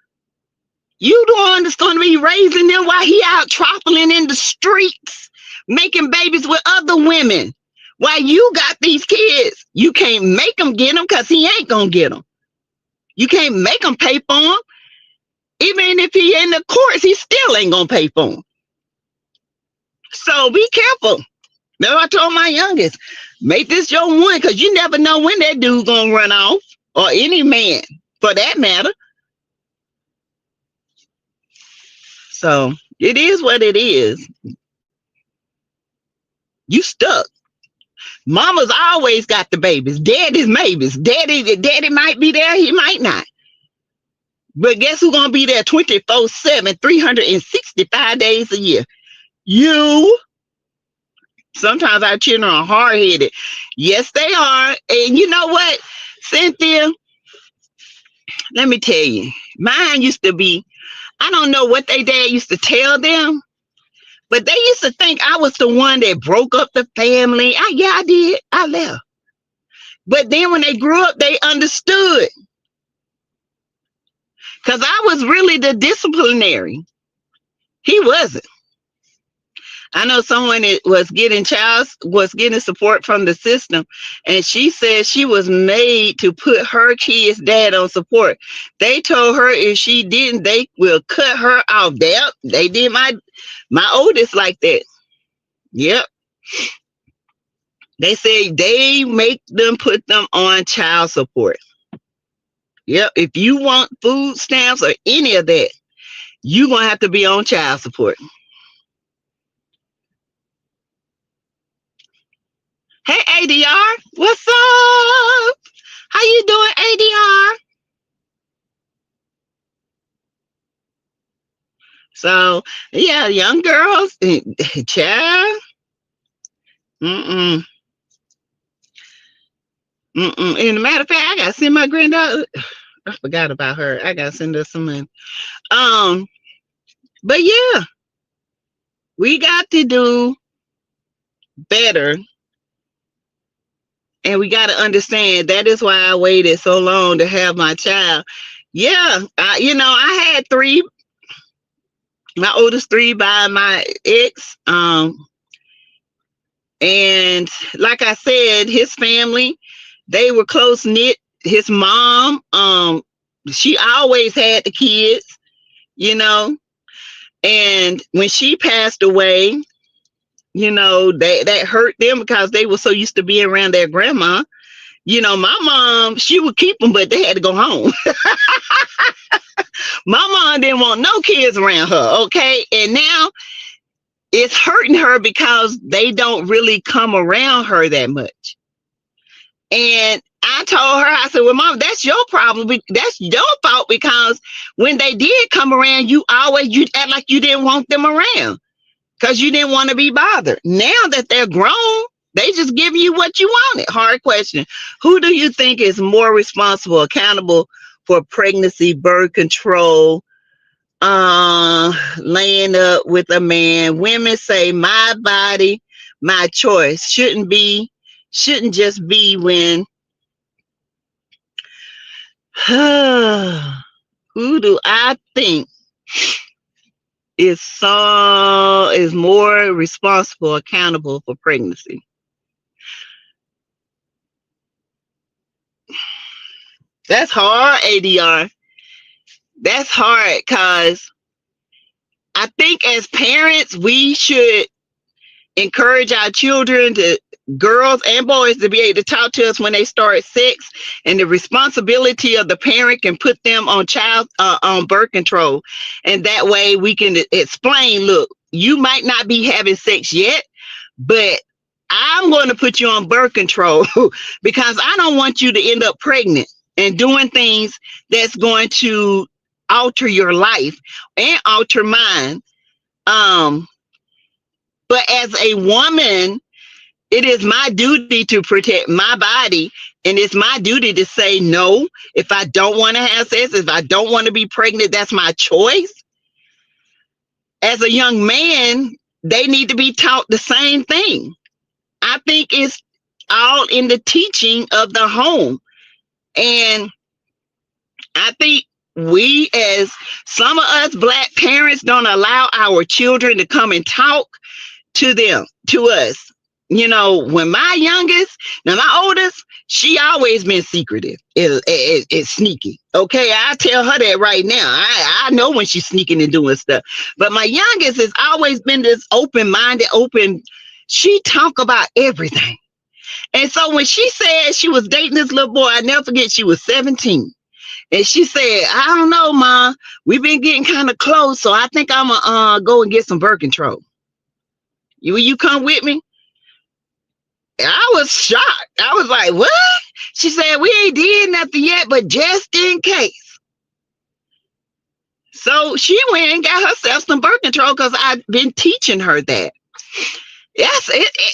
You the one that's going to be raising them while he out traveling in the streets, making babies with other women. While you got these kids, you can't make them get them because he ain't going to get them. You can't make him pay for them. Even if he in the courts, he still ain't going to pay for them. So be careful. Now I told my youngest, make this your one because you never know when that dude's going to run off, or any man for that matter. So it is what it is. You stuck. Mama's always got the babies. Daddy's babies. Daddy might be there. He might not. But guess who's going to be there 24/7, 365 days a year? You. Sometimes our children are hard-headed. Yes, they are. And you know what, Cynthia? Let me tell you. Mine used to be, I don't know what they dad used to tell them, but they used to think I was the one that broke up the family. Yeah, I did. I left. But then when they grew up, they understood. Because I was really the disciplinary. He wasn't. I know someone that was getting support from the system, and she said she was made to put her kid's dad on support. They told her if she didn't, they will cut her off. They did my oldest like that. Yep. They say they make them put them on child support. Yep. If you want food stamps or any of that, you're gonna have to be on child support. Hey ADR, what's up? How you doing, ADR? So yeah, young girls, child. Mm-mm. Mm-mm. And a matter of fact, I gotta send my granddaughter. I forgot about her. I gotta send her some money. But yeah, we got to do better, and we got to understand that is why I waited so long to have my child. Yeah, I had three. My oldest three by my ex. And like I said, his family, they were close knit. His mom, she always had the kids, you know. And when she passed away, that hurt them because they were so used to being around their grandma. My mom, she would keep them, but they had to go home. My mom didn't want no kids around her, okay? And now it's hurting her because they don't really come around her that much. And I told her, I said, well, Mom, that's your problem. That's your fault, because when they did come around, you act like you didn't want them around because you didn't want to be bothered. Now that they're grown, they just give you what you wanted. Hard question. Who do you think is more responsible, accountable for pregnancy, birth control, laying up with a man? Women say, my body, my choice. Shouldn't just be when who do I think is more responsible, accountable for pregnancy? That's hard, ADR. That's hard because I think as parents, we should encourage our children, girls and boys, to be able to talk to us when they start sex, and the responsibility of the parent can put them on on birth control. And that way we can explain, look, you might not be having sex yet, but I'm going to put you on birth control because I don't want you to end up pregnant and doing things that's going to alter your life and alter mine. But as a woman, it is my duty to protect my body, and it's my duty to say no. If I don't want to have sex, if I don't want to be pregnant, that's my choice. As a young man, they need to be taught the same thing. I think it's all in the teaching of the home. And I think some of us Black parents don't allow our children to come and talk to us. When my oldest, she always been secretive. It's sneaky. Okay, I tell her that right now. I know when she's sneaking and doing stuff. But my youngest has always been this open-minded, she talk about everything. And so when she said she was dating this little boy, I never forget, she was 17. And she said, I don't know, Ma, we've been getting kind of close, so I think I'm gonna go and get some birth control. Will you come with me? I was shocked. I was like, what? She said, we ain't did nothing yet, but just in case. So she went and got herself some birth control because I've been teaching her that. Yes,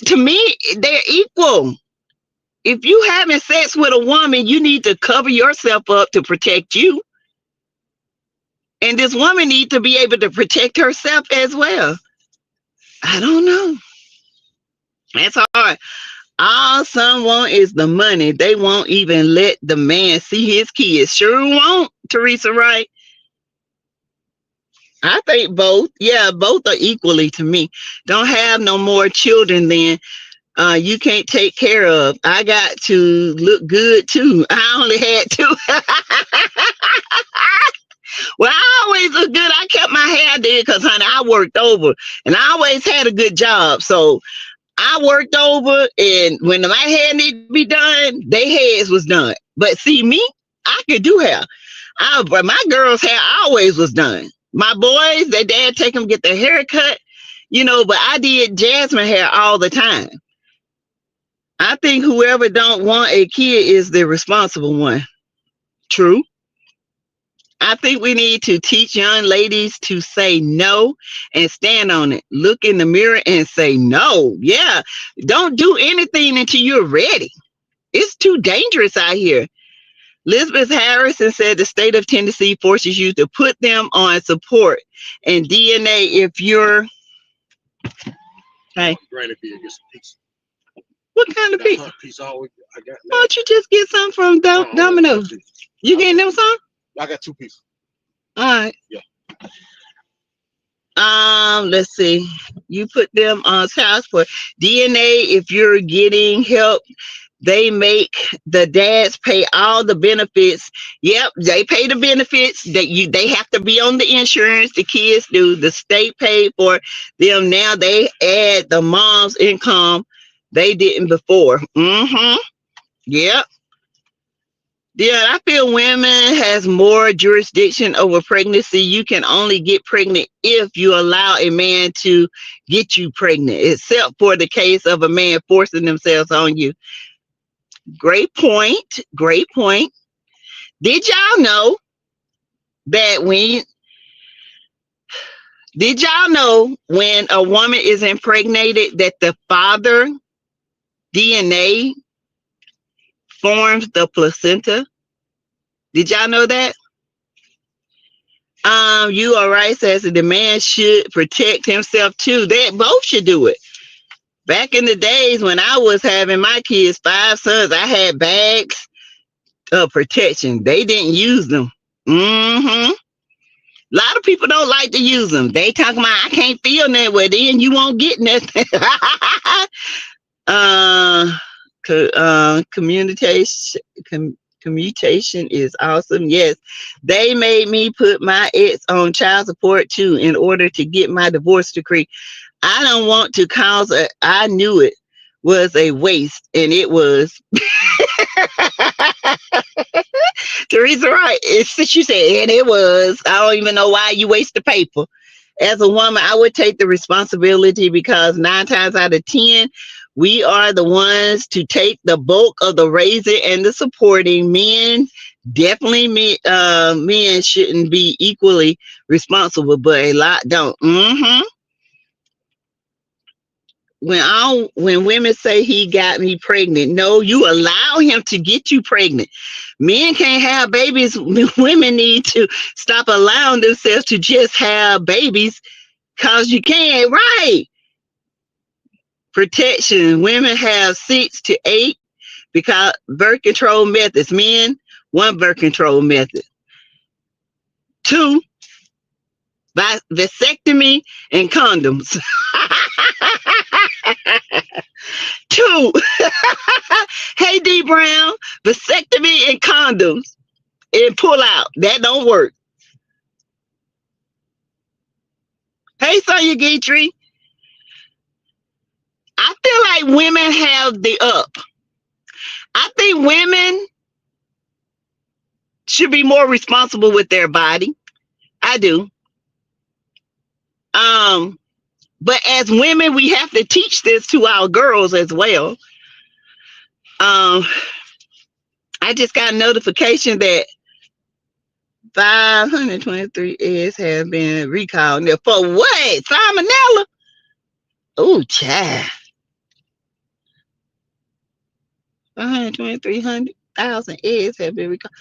to me, they're equal. If you having sex with a woman, you need to cover yourself up to protect you. And this woman needs to be able to protect herself as well. I don't know. That's hard. All some want is the money. They won't even let the man see his kids. Sure won't, Teresa Wright. I think both. Yeah, both are equally to me. Don't have no more children than you can't take care of. I got to look good too. I only had two. Well, I always look good. I kept my hair did because, honey, I worked over and I always had a good job. So I worked over, and when my hair needed to be done, their heads was done. But see, me, I could do hair. But my girls' hair always was done. My boys, their dad take them get their hair cut, but I did Jasmine hair all the time. I think whoever don't want a kid is the responsible one. True. I think we need to teach young ladies to say no and stand on it. Look in the mirror and say no. Yeah. Don't do anything until you're ready. It's too dangerous out here. Elizabeth Harrison said the state of Tennessee forces you to put them on support and DNA if you're. Hey. What kind of pizza? Why don't you just get some from Domino's? You getting them some? I got 2 pieces. All right. Yeah. Let's see. You put them on child support. DNA, if you're getting help, they make the dads pay all the benefits. Yep, they pay the benefits that they have to be on the insurance. The kids do. The state paid for them. Now they add the mom's income. They didn't before. Yep. Yeah, I feel women has more jurisdiction over pregnancy. You can only get pregnant if you allow a man to get you pregnant, except for the case of a man forcing themselves on you. Great point. Great point. Did y'all know that when a woman is impregnated that the father DNA forms the placenta? Did y'all know that? You are right, says the man should protect himself too. They both should do it. Back in the days when I was having my kids, 5 sons, I had bags of protection. They didn't use them. A lot of people don't like to use them. They talking about I can't feel nothing. Well, then you won't get nothing. Commutation is awesome. Yes, they made me put my ex on child support too in order to get my divorce decree. I don't want to cause I knew it was a waste, and it was. Teresa, right? It's what you said, and it was. I don't even know why you waste the paper. As a woman, I would take the responsibility because 9 times out of 10, we are the ones to take the bulk of the raising and the supporting. Men, definitely men shouldn't be equally responsible, but a lot don't. When women say he got me pregnant, no, you allow him to get you pregnant. Men can't have babies. Women need to stop allowing themselves to just have babies because you can't, right? Protection. Women have 6 to 8 because birth control methods. Men, 1 birth control method. 2, vasectomy and condoms. 2. Hey, D Brown, vasectomy and condoms and pull out. That don't work. Hey, Sonya Gaytree. I feel like women have the up. I think women should be more responsible with their body. I do. But as women, we have to teach this to our girls as well. I just got a notification that 523 eggs have been recalled. For what? Salmonella? Oh, child. 123,000 eggs have been recalled.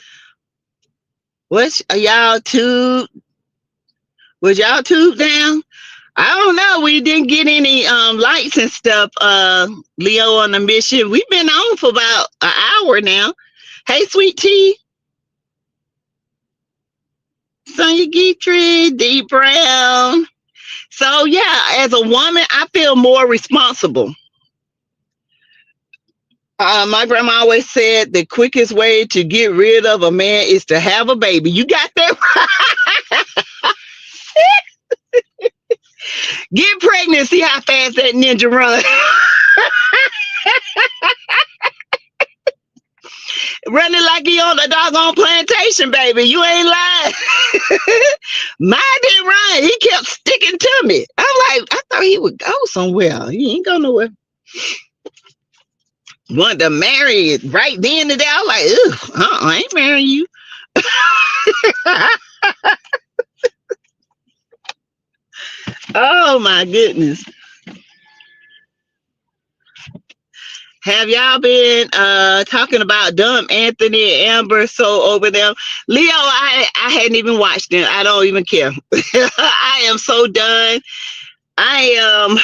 Was y'all tube down? I don't know. We didn't get any lights and stuff, Leo, on the mission. We've been on for about an hour now. Hey, Sweet Tea. Sonya Guitry, D Brown. So yeah, as a woman, I feel more responsible. My grandma always said the quickest way to get rid of a man is to have a baby. You got that? Get pregnant, see how fast that ninja run. Running like he on a doggone plantation, baby. You ain't lying. Mine didn't run. He kept sticking to me. I'm like, I thought he would go somewhere. He ain't go nowhere. Wanted to marry right then and there. I was like, ugh, I ain't marrying you. Oh my goodness. Have y'all been talking about Dumb Anthony and Amber so over them? Leo, I hadn't even watched them. I don't even care. I am so done. I am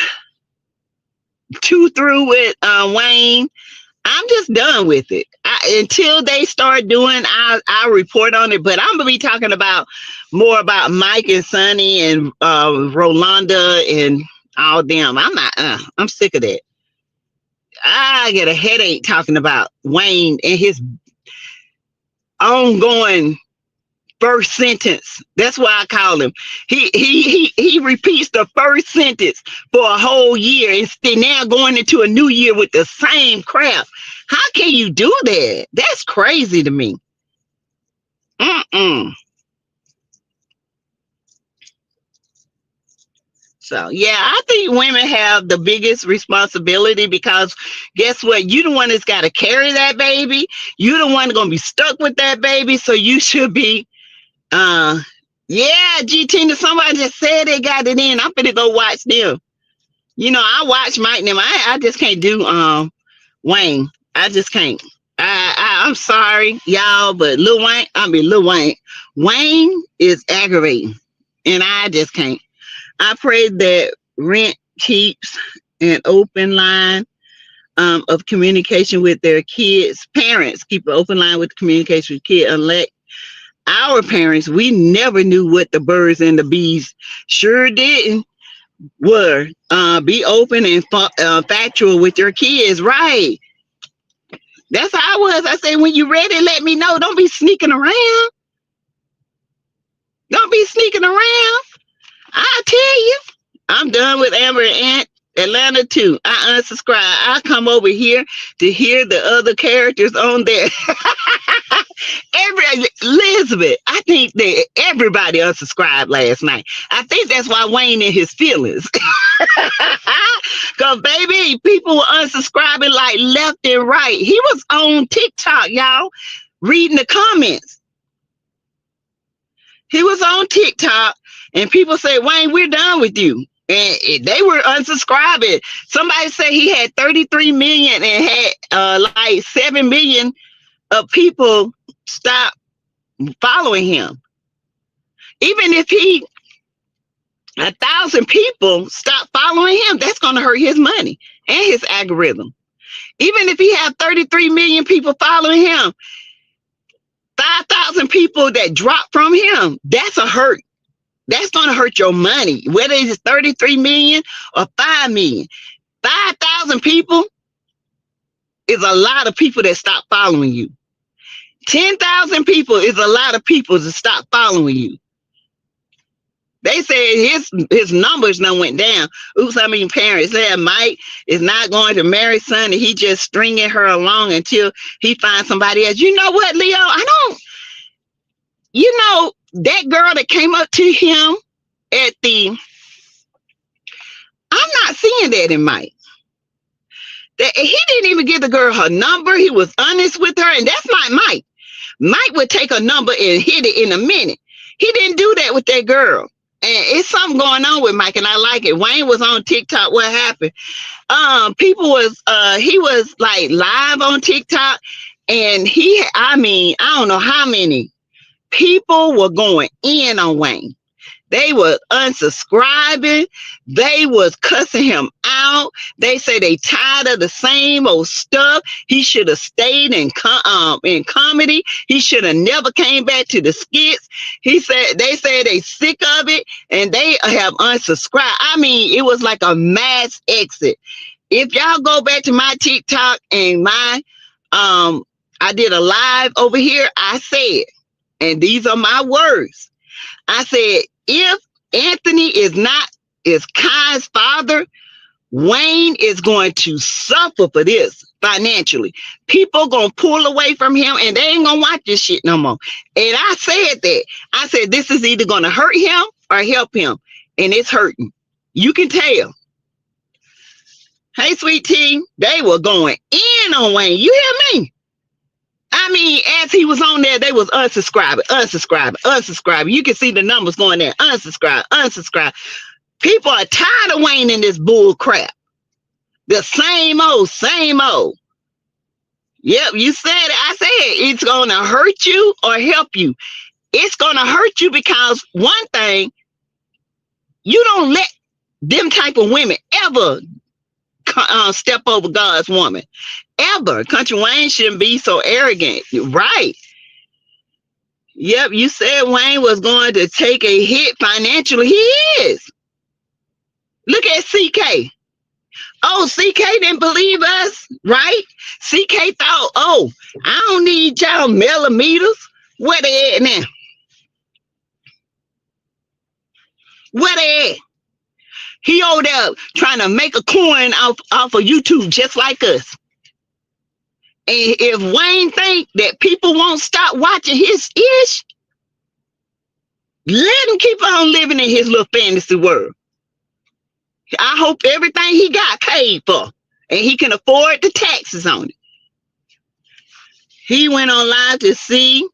too through with Wayne. I'm just done with it. Until they start doing, I'll report on it. But I'm gonna be talking about more about Mike and Sonny and Rolanda and all them. I'm sick of that. I get a headache talking about Wayne and his ongoing first sentence. That's why I call him. He repeats the first sentence for a whole year and now going into a new year with the same crap. How can you do that? That's crazy to me. So yeah, I think women have the biggest responsibility because guess what? You the one that's got to carry that baby. You the one gonna be stuck with that baby. So you should be yeah, G Tina, somebody just said they got it in. I'm finna go watch them. You know, I watch Mike and them. I just can't do Wayne. I just can't. I'm sorry, y'all, but Lil Wayne. Wayne is aggravating. And I just can't. I pray that Rent keeps an open line of communication with their kids. Parents keep an open line with communication with kids. Unlike our parents, we never knew what the birds and the bees sure didn't were. Be open and factual with your kids. Right. That's how I was. I said, when you ready, let me know. Don't be sneaking around. Don't be sneaking around. I tell you, I'm done with Amber and Atlanta too. I unsubscribe. I come over here to hear the other characters on there. Elizabeth, I think that everybody unsubscribed last night. I think that's why Wayne in his feelings. Cause baby, people were unsubscribing like left and right. He was on TikTok, y'all, reading the comments. He was on TikTok. And people say, Wayne, we're done with you. And they were unsubscribing. Somebody said he had 33 million and had like 7 million of people stop following him. Even if 1,000 people stop following him, that's going to hurt his money and his algorithm. Even if he have 33 million people following him, 5,000 people that drop from him, that's a hurt. That's going to hurt your money, whether it's 33 million or 5 million. 5,000 people is a lot of people that stop following you. 10,000 people is a lot of people that stop following you. They said his numbers done went down. Oops, I mean parents said Mike is not going to marry Sonny. He just stringing her along until he finds somebody else. You know what, Leo? That girl that came up to him at I'm not seeing that in Mike. That he didn't even give the girl her number. He was honest with her, and that's not Mike. Mike would take a number and hit it in a minute. He didn't do that with that girl. And it's something going on with Mike, and I like it. Wayne was on TikTok. What happened? He was like live on TikTok, and I don't know how many people were going in on Wayne. They was unsubscribing. They was cussing him out. They say they tired of the same old stuff. He should have stayed in comedy. He should have never came back to the skits. They said they sick of it and they have unsubscribed. I mean, it was like a mass exit. If y'all go back to my TikTok and my I did a live over here, I said, and these are my words. I said, if Anthony is Kai's father, Wayne is going to suffer for this financially. People gonna pull away from him and they ain't gonna watch this shit no more. And I said that. I said, this is either gonna hurt him or help him. And it's hurting. You can tell. Hey, sweet tea, they were going in on Wayne. You hear me? I mean, as he was on there, they was unsubscribing. You can see the numbers going there. Unsubscribe. People are tired of Wayne in this bull crap. The same old. Yep, you said it. I said it's going to hurt you or help you. It's going to hurt you because one thing, you don't let them type of women ever step over God's woman. Ever. Country Wayne shouldn't be so arrogant. Right. Yep, you said Wayne was going to take a hit financially. He is. Look at CK. Oh, CK didn't believe us, right? CK thought, oh, I don't need y'all millimeters. Where they at now? Where they at? He over there trying to make a coin off of YouTube just like us. And if Wayne think that people won't stop watching his ish, let him keep on living in his little fantasy world. I hope everything he got paid for and he can afford the taxes on it. He went on live to see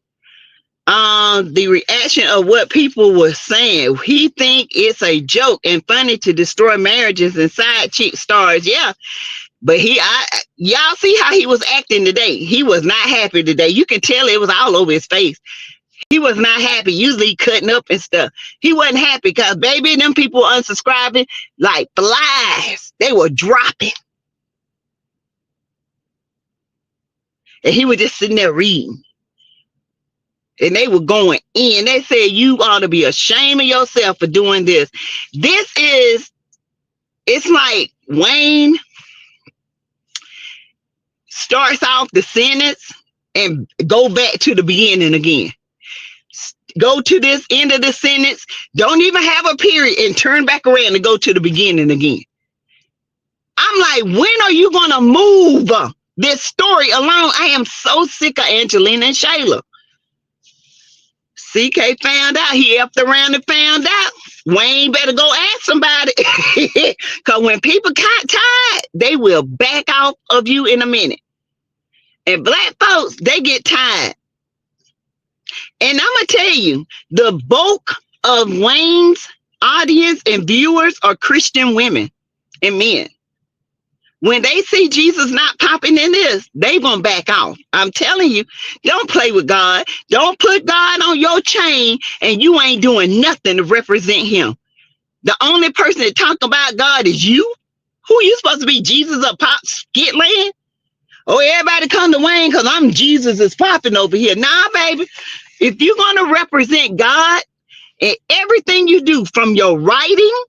the reaction of what people were saying. He think it's a joke and funny to destroy marriages and side chick stars. Yeah. But y'all see how he was acting today. He was not happy today. You can tell it was all over his face. He was not happy. Usually cutting up and stuff. He wasn't happy because, baby, them people unsubscribing like flies. They were dropping. And he was just sitting there reading. And they were going in. They said, you ought to be ashamed of yourself for doing this. It's like Wayne starts off the sentence and go back to the beginning again. Go to this end of the sentence. Don't even have a period and turn back around and go to the beginning again. I'm like, when are you going to move this story along? I am so sick of Angelina and Shayla. CK found out. He effed around and found out. Wayne better go ask somebody. Because when people got tired, they will back off of you in a minute. And black folks, they get tired. And I'm going to tell you, the bulk of Wayne's audience and viewers are Christian women and men. When they see Jesus not popping in this, they gonna back off. I'm telling you, don't play with God. Don't put God on your chain and you ain't doing nothing to represent him. The only person that talk about God is you. Who you supposed to be? Jesus or Pop Skitland? Oh, everybody come to Wayne because I'm Jesus is popping over here. Nah, baby. If you're gonna represent God in everything you do, from your writing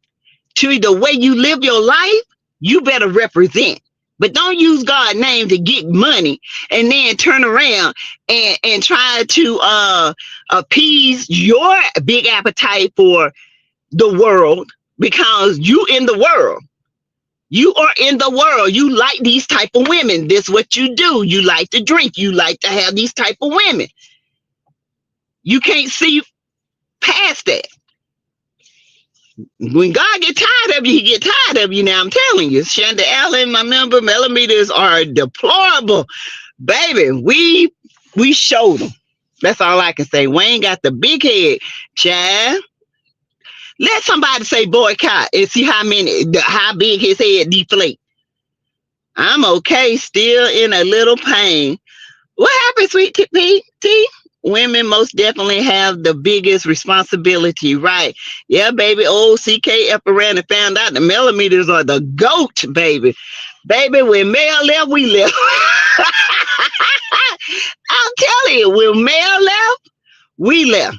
to the way you live your life, you better represent. But don't use God's name to get money and then turn around and try to appease your big appetite for the world, because you in the world. You are in the world. You like these type of women. This is what you do. You like to drink. You like to have these type of women. You can't see past that. When God get tired of you, he get tired of you. Now I'm telling you, Shonda Allen, my member, millimeters are deplorable. Baby, we showed them. That's all I can say. Wayne got the big head, child. Let somebody say boycott and see how big his head deflate. I'm okay, still in a little pain. What happened, sweet tea? women most definitely have the biggest responsibility, right? Yeah, baby. Old CK up around and found out the millimeters are the goat, baby. Baby, when Mel left, we left. I'm telling you, when Mel left, we left.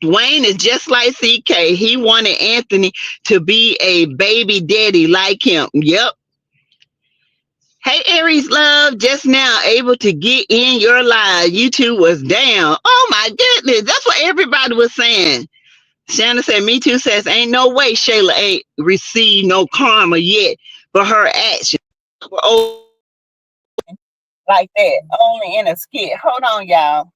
Wayne is just like CK. He wanted Anthony to be a baby daddy like him. Yep. Hey, Aries love, just now able to get in your live. YouTube was down. Oh my goodness. That's what everybody was saying. Shannon said, me too, says, ain't no way Shayla ain't received no karma yet for her action. Oh, like that. Only in a skit. Hold on, y'all.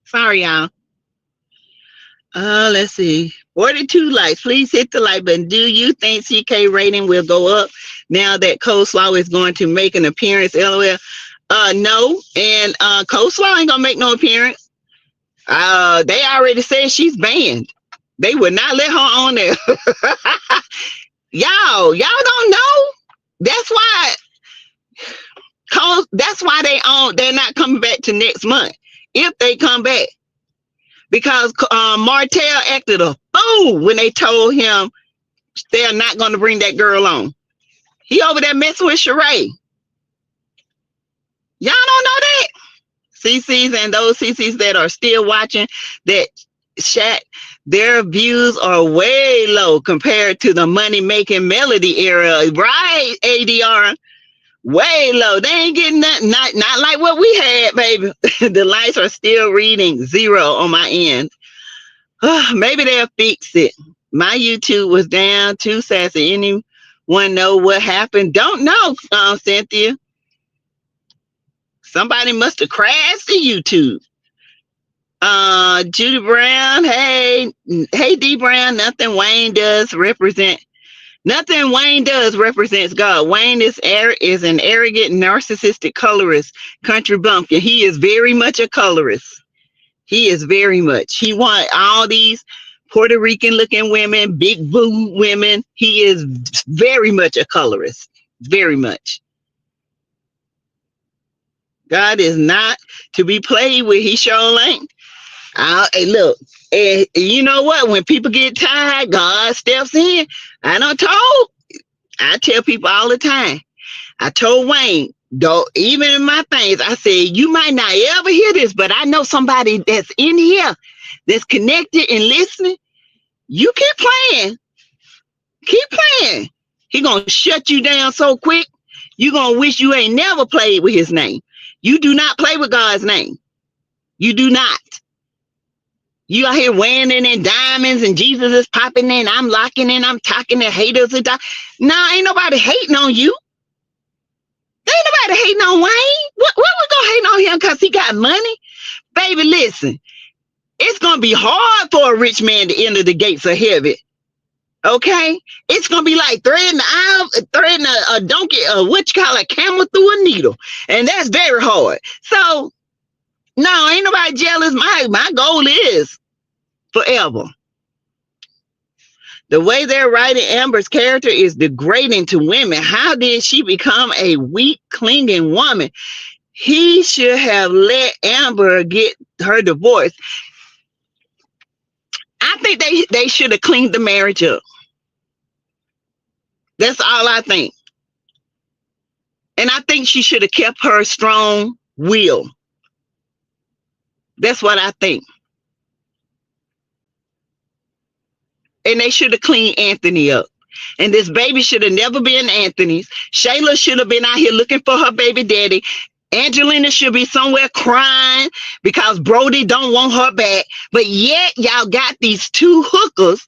Sorry, y'all. Let's see. 42 likes. Please hit the like button. Do you think CK rating will go up now that Coleslaw is going to make an appearance? LOL. No. And Coleslaw ain't gonna make no appearance. They already said she's banned. They would not let her on there. y'all don't know. That's why they're not coming back to next month. If they come back. Because Martell acted a fool when they told him they're not going to bring that girl on. He over there messing with Sheree. Y'all don't know that? CCs and those CCs that are still watching that chat, their views are way low compared to the money-making Melody era. Right, ADR? Way low. They ain't getting nothing. Not like what we had, baby. The lights are still reading 0 on my end. Maybe they'll fix it. My YouTube was down too, Sassy. Anyone know what happened? Don't know, Cynthia. Somebody must have crashed the YouTube. Judy Brown, hey D Brown, nothing Wayne does represents God. Wayne is an arrogant, narcissistic colorist, country bumpkin. He is very much a colorist. He is very much. He want all these Puerto Rican looking women, big boob women. He is very much a colorist. Very much. God is not to be played with. He sure ain't. Hey, look, and you know what? When people get tired, God steps in. I tell people all the time. I told Wayne, though, even in my things, I said, you might not ever hear this, but I know somebody that's in here that's connected and listening. You keep playing. Keep playing. He gonna shut you down so quick, you gonna wish you ain't never played with his name. You do not play with God's name. You do not. You out here wearing it in diamonds and Jesus is popping in. I'm locking in. I'm talking to haters. Nah, ain't nobody hating on you. Ain't nobody hating on Wayne. What we gonna hate on him because he got money? Baby, listen. It's gonna be hard for a rich man to enter the gates of heaven. Okay? It's gonna be like threading a donkey, what you call a camel through a needle. And that's very hard. So no, ain't nobody jealous. My goal is forever. The way they're writing Amber's character is degrading to women. How did she become a weak, clinging woman? He should have let Amber get her divorce. I think they should have cleaned the marriage up. That's all I think. And I think she should have kept her strong will. That's what I think. And they should have cleaned Anthony up. And this baby should have never been Anthony's. Shayla should have been out here looking for her baby daddy. Angelina should be somewhere crying because Brody don't want her back. But yet y'all got these two hookers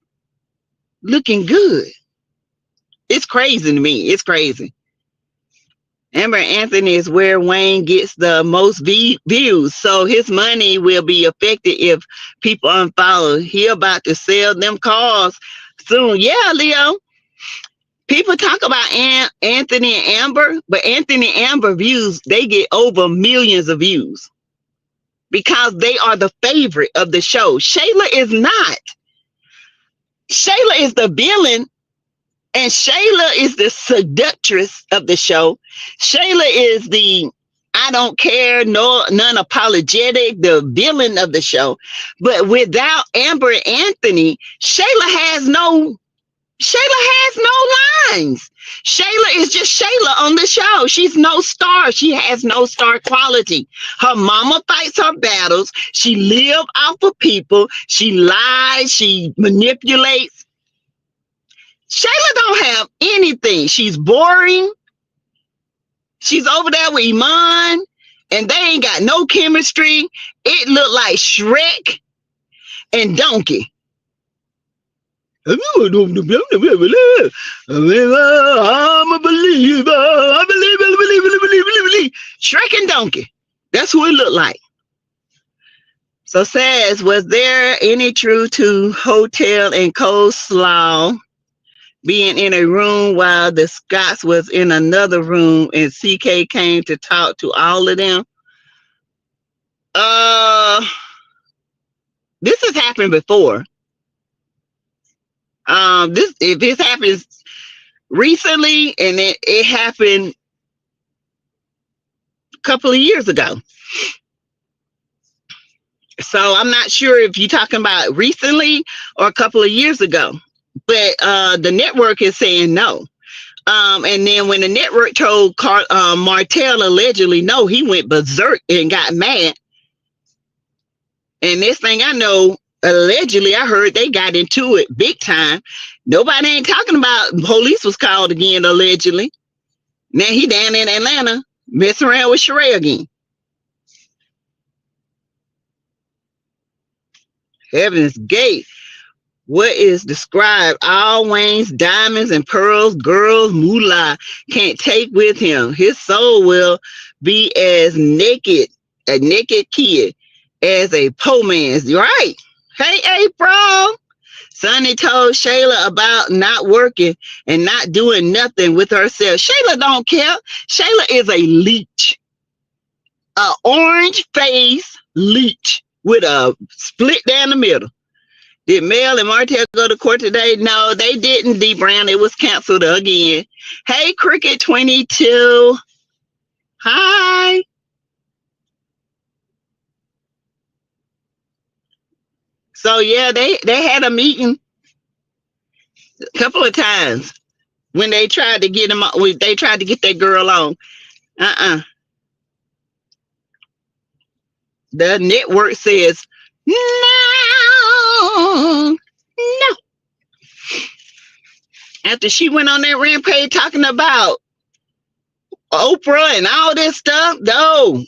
looking good. It's crazy to me. It's crazy. Amber Anthony is where Wayne gets the most views, so his money will be affected if people unfollow. He about to sell them cars soon. Yeah, Leo. People talk about Anthony and Amber, but Anthony and Amber views, they get over millions of views because they are the favorite of the show. Shayla is not. Shayla is the villain. And Shayla is the seductress of the show. Shayla is the I don't care, non-apologetic, the villain of the show. But without Amber and Anthony, Shayla has no lines. Shayla is just Shayla on the show. She's no star. She has no star quality. Her mama fights her battles. She lives off of people. She lies. She manipulates. Shayla don't have anything. She's boring. She's over there with Iman, and they ain't got no chemistry. It looked like Shrek and Donkey. I'm a believer. I believe. Shrek and Donkey. That's who it looked like. So says, was there any truth to Hotel and Coleslaw being in a room while the Scotts was in another room and CK came to talk to all of them? This has happened before. If this happens recently, and it happened a couple of years ago. So I'm not sure if you're talking about recently or a couple of years ago. But the network is saying no. And then when the network told Martell allegedly no, he went berserk and got mad. And this thing I know, allegedly, I heard they got into it big time. Nobody ain't talking about police was called again, allegedly. Now he down in Atlanta messing around with Sheree again. Heaven's Gate. What is described? All Wayne's diamonds and pearls, girls, moolah can't take with him. His soul will be as naked, a naked kid, as a poor man's. Right. Hey, April. Sonny told Shayla about not working and not doing nothing with herself. Shayla don't care. Shayla is a leech. A orange face leech with a split down the middle. Did Mel and Martell go to court today? No, they didn't, D. Brown. It was canceled again. Hey, Cricket 22. Hi. So, yeah, they had a meeting a couple of times when they tried to get they tried to get that girl on. The network says, no. After she went on that rampage talking about Oprah and all this stuff, no,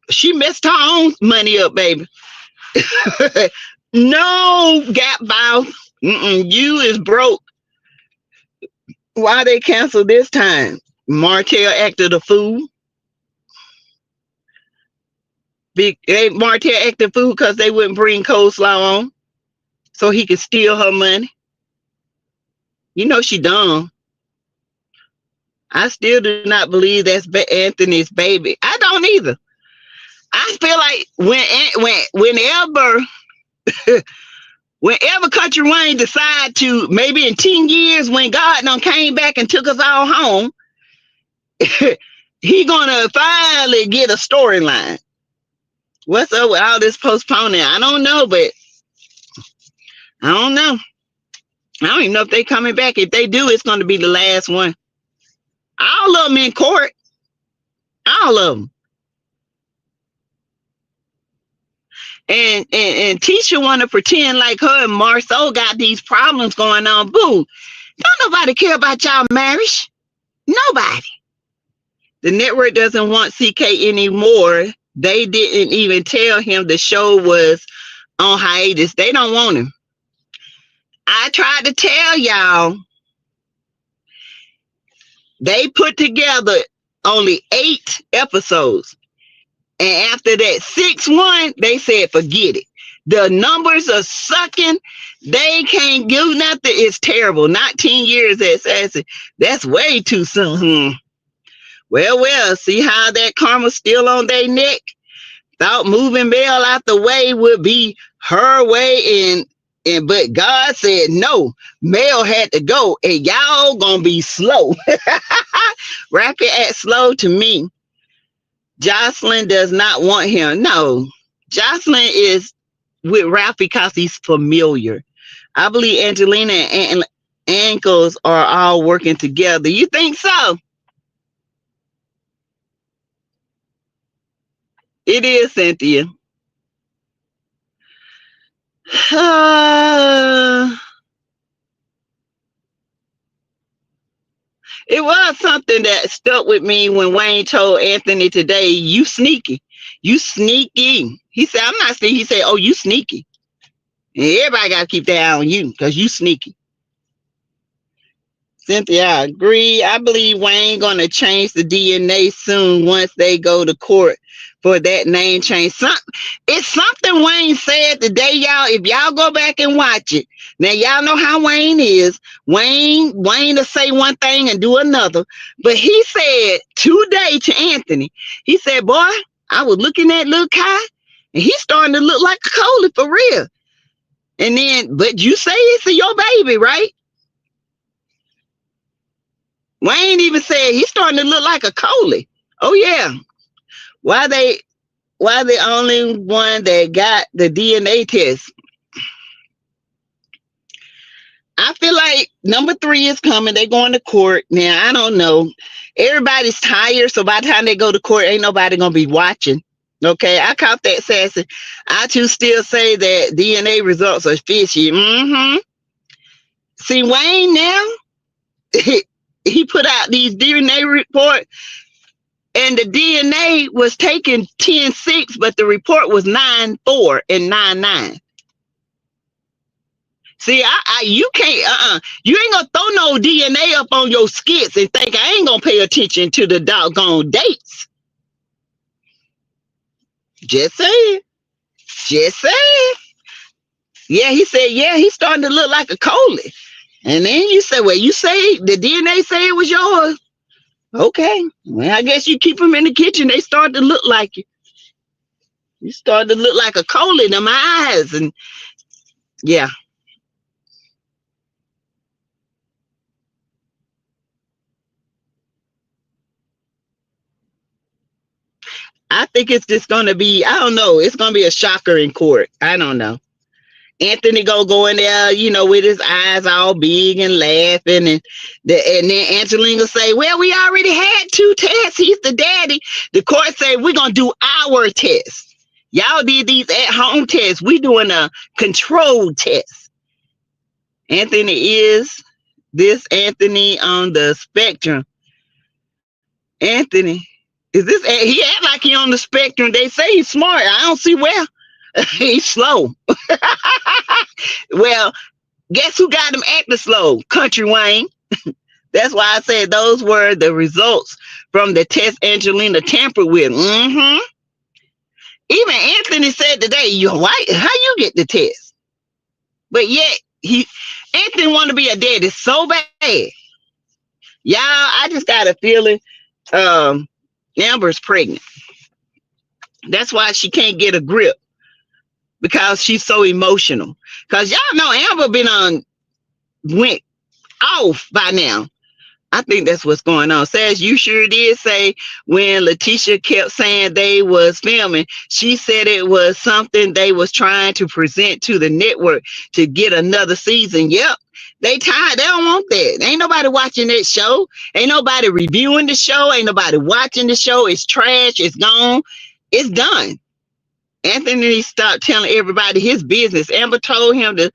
she messed her own money up, baby. No, Gap Mouth. You is broke. Why they canceled this time? Martell acted a fool. Martell acted a fool because they wouldn't bring Coleslaw on so he could steal her money. You know she dumb. I still do not believe that's Anthony's baby. I don't either. I feel like whenever Country Wayne decide to, maybe in 10 years when God done came back and took us all home, he gonna finally get a storyline. What's up with all this postponing? I don't know, but I don't know. I don't even know if they coming back. If they do, it's going to be the last one. All of them in court. All of them. And Tisha want to pretend like her and Marceau got these problems going on. Boo. Don't nobody care about y'all marriage. Nobody. The network doesn't want CK anymore. They didn't even tell him the show was on hiatus. They don't want him. I tried to tell y'all, they put together only 8 episodes. And after that 6th one, they said, forget it. The numbers are sucking. They can't do nothing. It's terrible. Not 10 years at Sassy. That's way too soon. Well, see how that karma's still on their neck? Thought moving Mel out the way would be her way, and but God said no. Mel had to go, and y'all gonna be slow. Rapid act slow to me. Jocelyn does not want him. No, Jocelyn is with Ralph because he's familiar. I believe Angelina and Ankles are all working together. You think so? It is, Cynthia. It was something that stuck with me when Wayne told Anthony today, you sneaky. You sneaky. He said, I'm not sneaky. He said, oh, you sneaky. And everybody got to keep their eye on you because you sneaky. Cynthia, I agree. I believe Wayne going to change the DNA soon once they go to court for that name change. It's something Wayne said today, y'all. If y'all go back and watch it, now y'all know how Wayne is. Wayne to say one thing and do another. But he said today to Anthony, he said, boy, I was looking at little Kai, and he's starting to look like a Coley for real. And then, but you say it's your baby, right? Wayne even said he's starting to look like a Coley. Oh yeah. Why the only one that got the DNA test? I feel like number 3 is coming. They're going to court. Now, I don't know. Everybody's tired, so by the time they go to court, ain't nobody going to be watching. Okay, I caught that, Sassy. I too still say that DNA results are fishy. See, Wayne now, he put out these DNA reports, and the DNA was taken 10-6, but the report was 9-4 and 9-9. See, you can't, you ain't gonna throw no DNA up on your skits and think I ain't gonna pay attention to the doggone dates. Just saying. Yeah, he said, yeah, he's starting to look like a Coley. And then you say, well, you say the DNA say it was yours. Okay, well, I guess you keep them in the kitchen. They start to look like you. You start to look like a Coley in my eyes. And yeah. I think it's just going to be, I don't know. It's going to be a shocker in court. I don't know. Anthony go in there, you know, with his eyes all big and laughing, and then Angelina say, well, we already had 2 tests. He's the daddy. The court say, we're going to do our test. Y'all did these at-home tests. We doing a controlled test. Anthony is this Anthony on the spectrum. Anthony, is this, he act like he on the spectrum. They say he's smart. I don't see where. He's slow. Well, guess who got him acting slow? Country Wayne. That's why I said those were the results from the test Angelina tampered with. Even Anthony said today, you're white. How you get the test? But yet, Anthony want to be a daddy so bad. Y'all, I just got a feeling Amber's pregnant. That's why she can't get a grip. Because she's so emotional. Because y'all know Amber went off by now. I think that's what's going on. Says you sure did say when Letitia kept saying they was filming, she said it was something they was trying to present to the network to get another season. Yep. They tired. They don't want that. Ain't nobody watching that show. Ain't nobody reviewing the show. Ain't nobody watching the show. It's trash. It's gone. It's done. Anthony stopped telling everybody his business. Amber told him to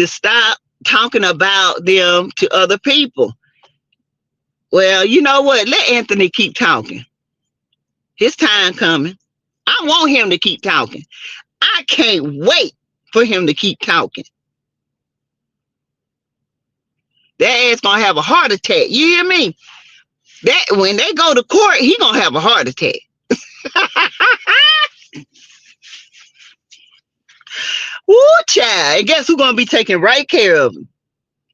stop talking about them to other people. Well, you know what? Let Anthony keep talking. His time coming. I want him to keep talking. I can't wait for him to keep talking. That ass gonna have a heart attack. You hear me? That when they go to court, he gonna have a heart attack. Woo, child. And guess who's gonna be taking right care of him?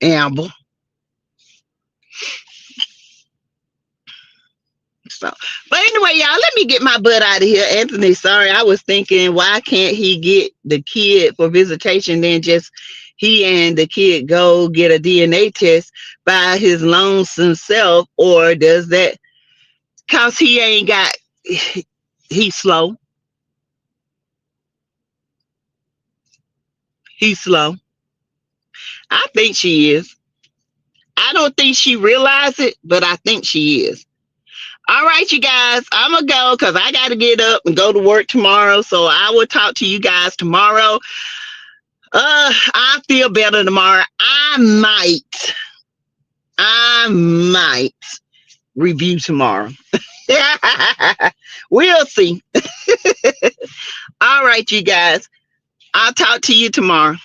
Amber. So, but anyway, y'all, let me get my butt out of here. Anthony, sorry, I was thinking, why can't he get the kid for visitation, then just he and the kid go get a DNA test by his lonesome self? Or does that, cause he ain't got, he's slow. He's slow. I think she is. I don't think she realized it, but I think she is. All right, you guys, I'm going to go because I got to get up and go to work tomorrow. So I will talk to you guys tomorrow. I feel better tomorrow. I might review tomorrow. We'll see. All right, you guys. I'll talk to you tomorrow.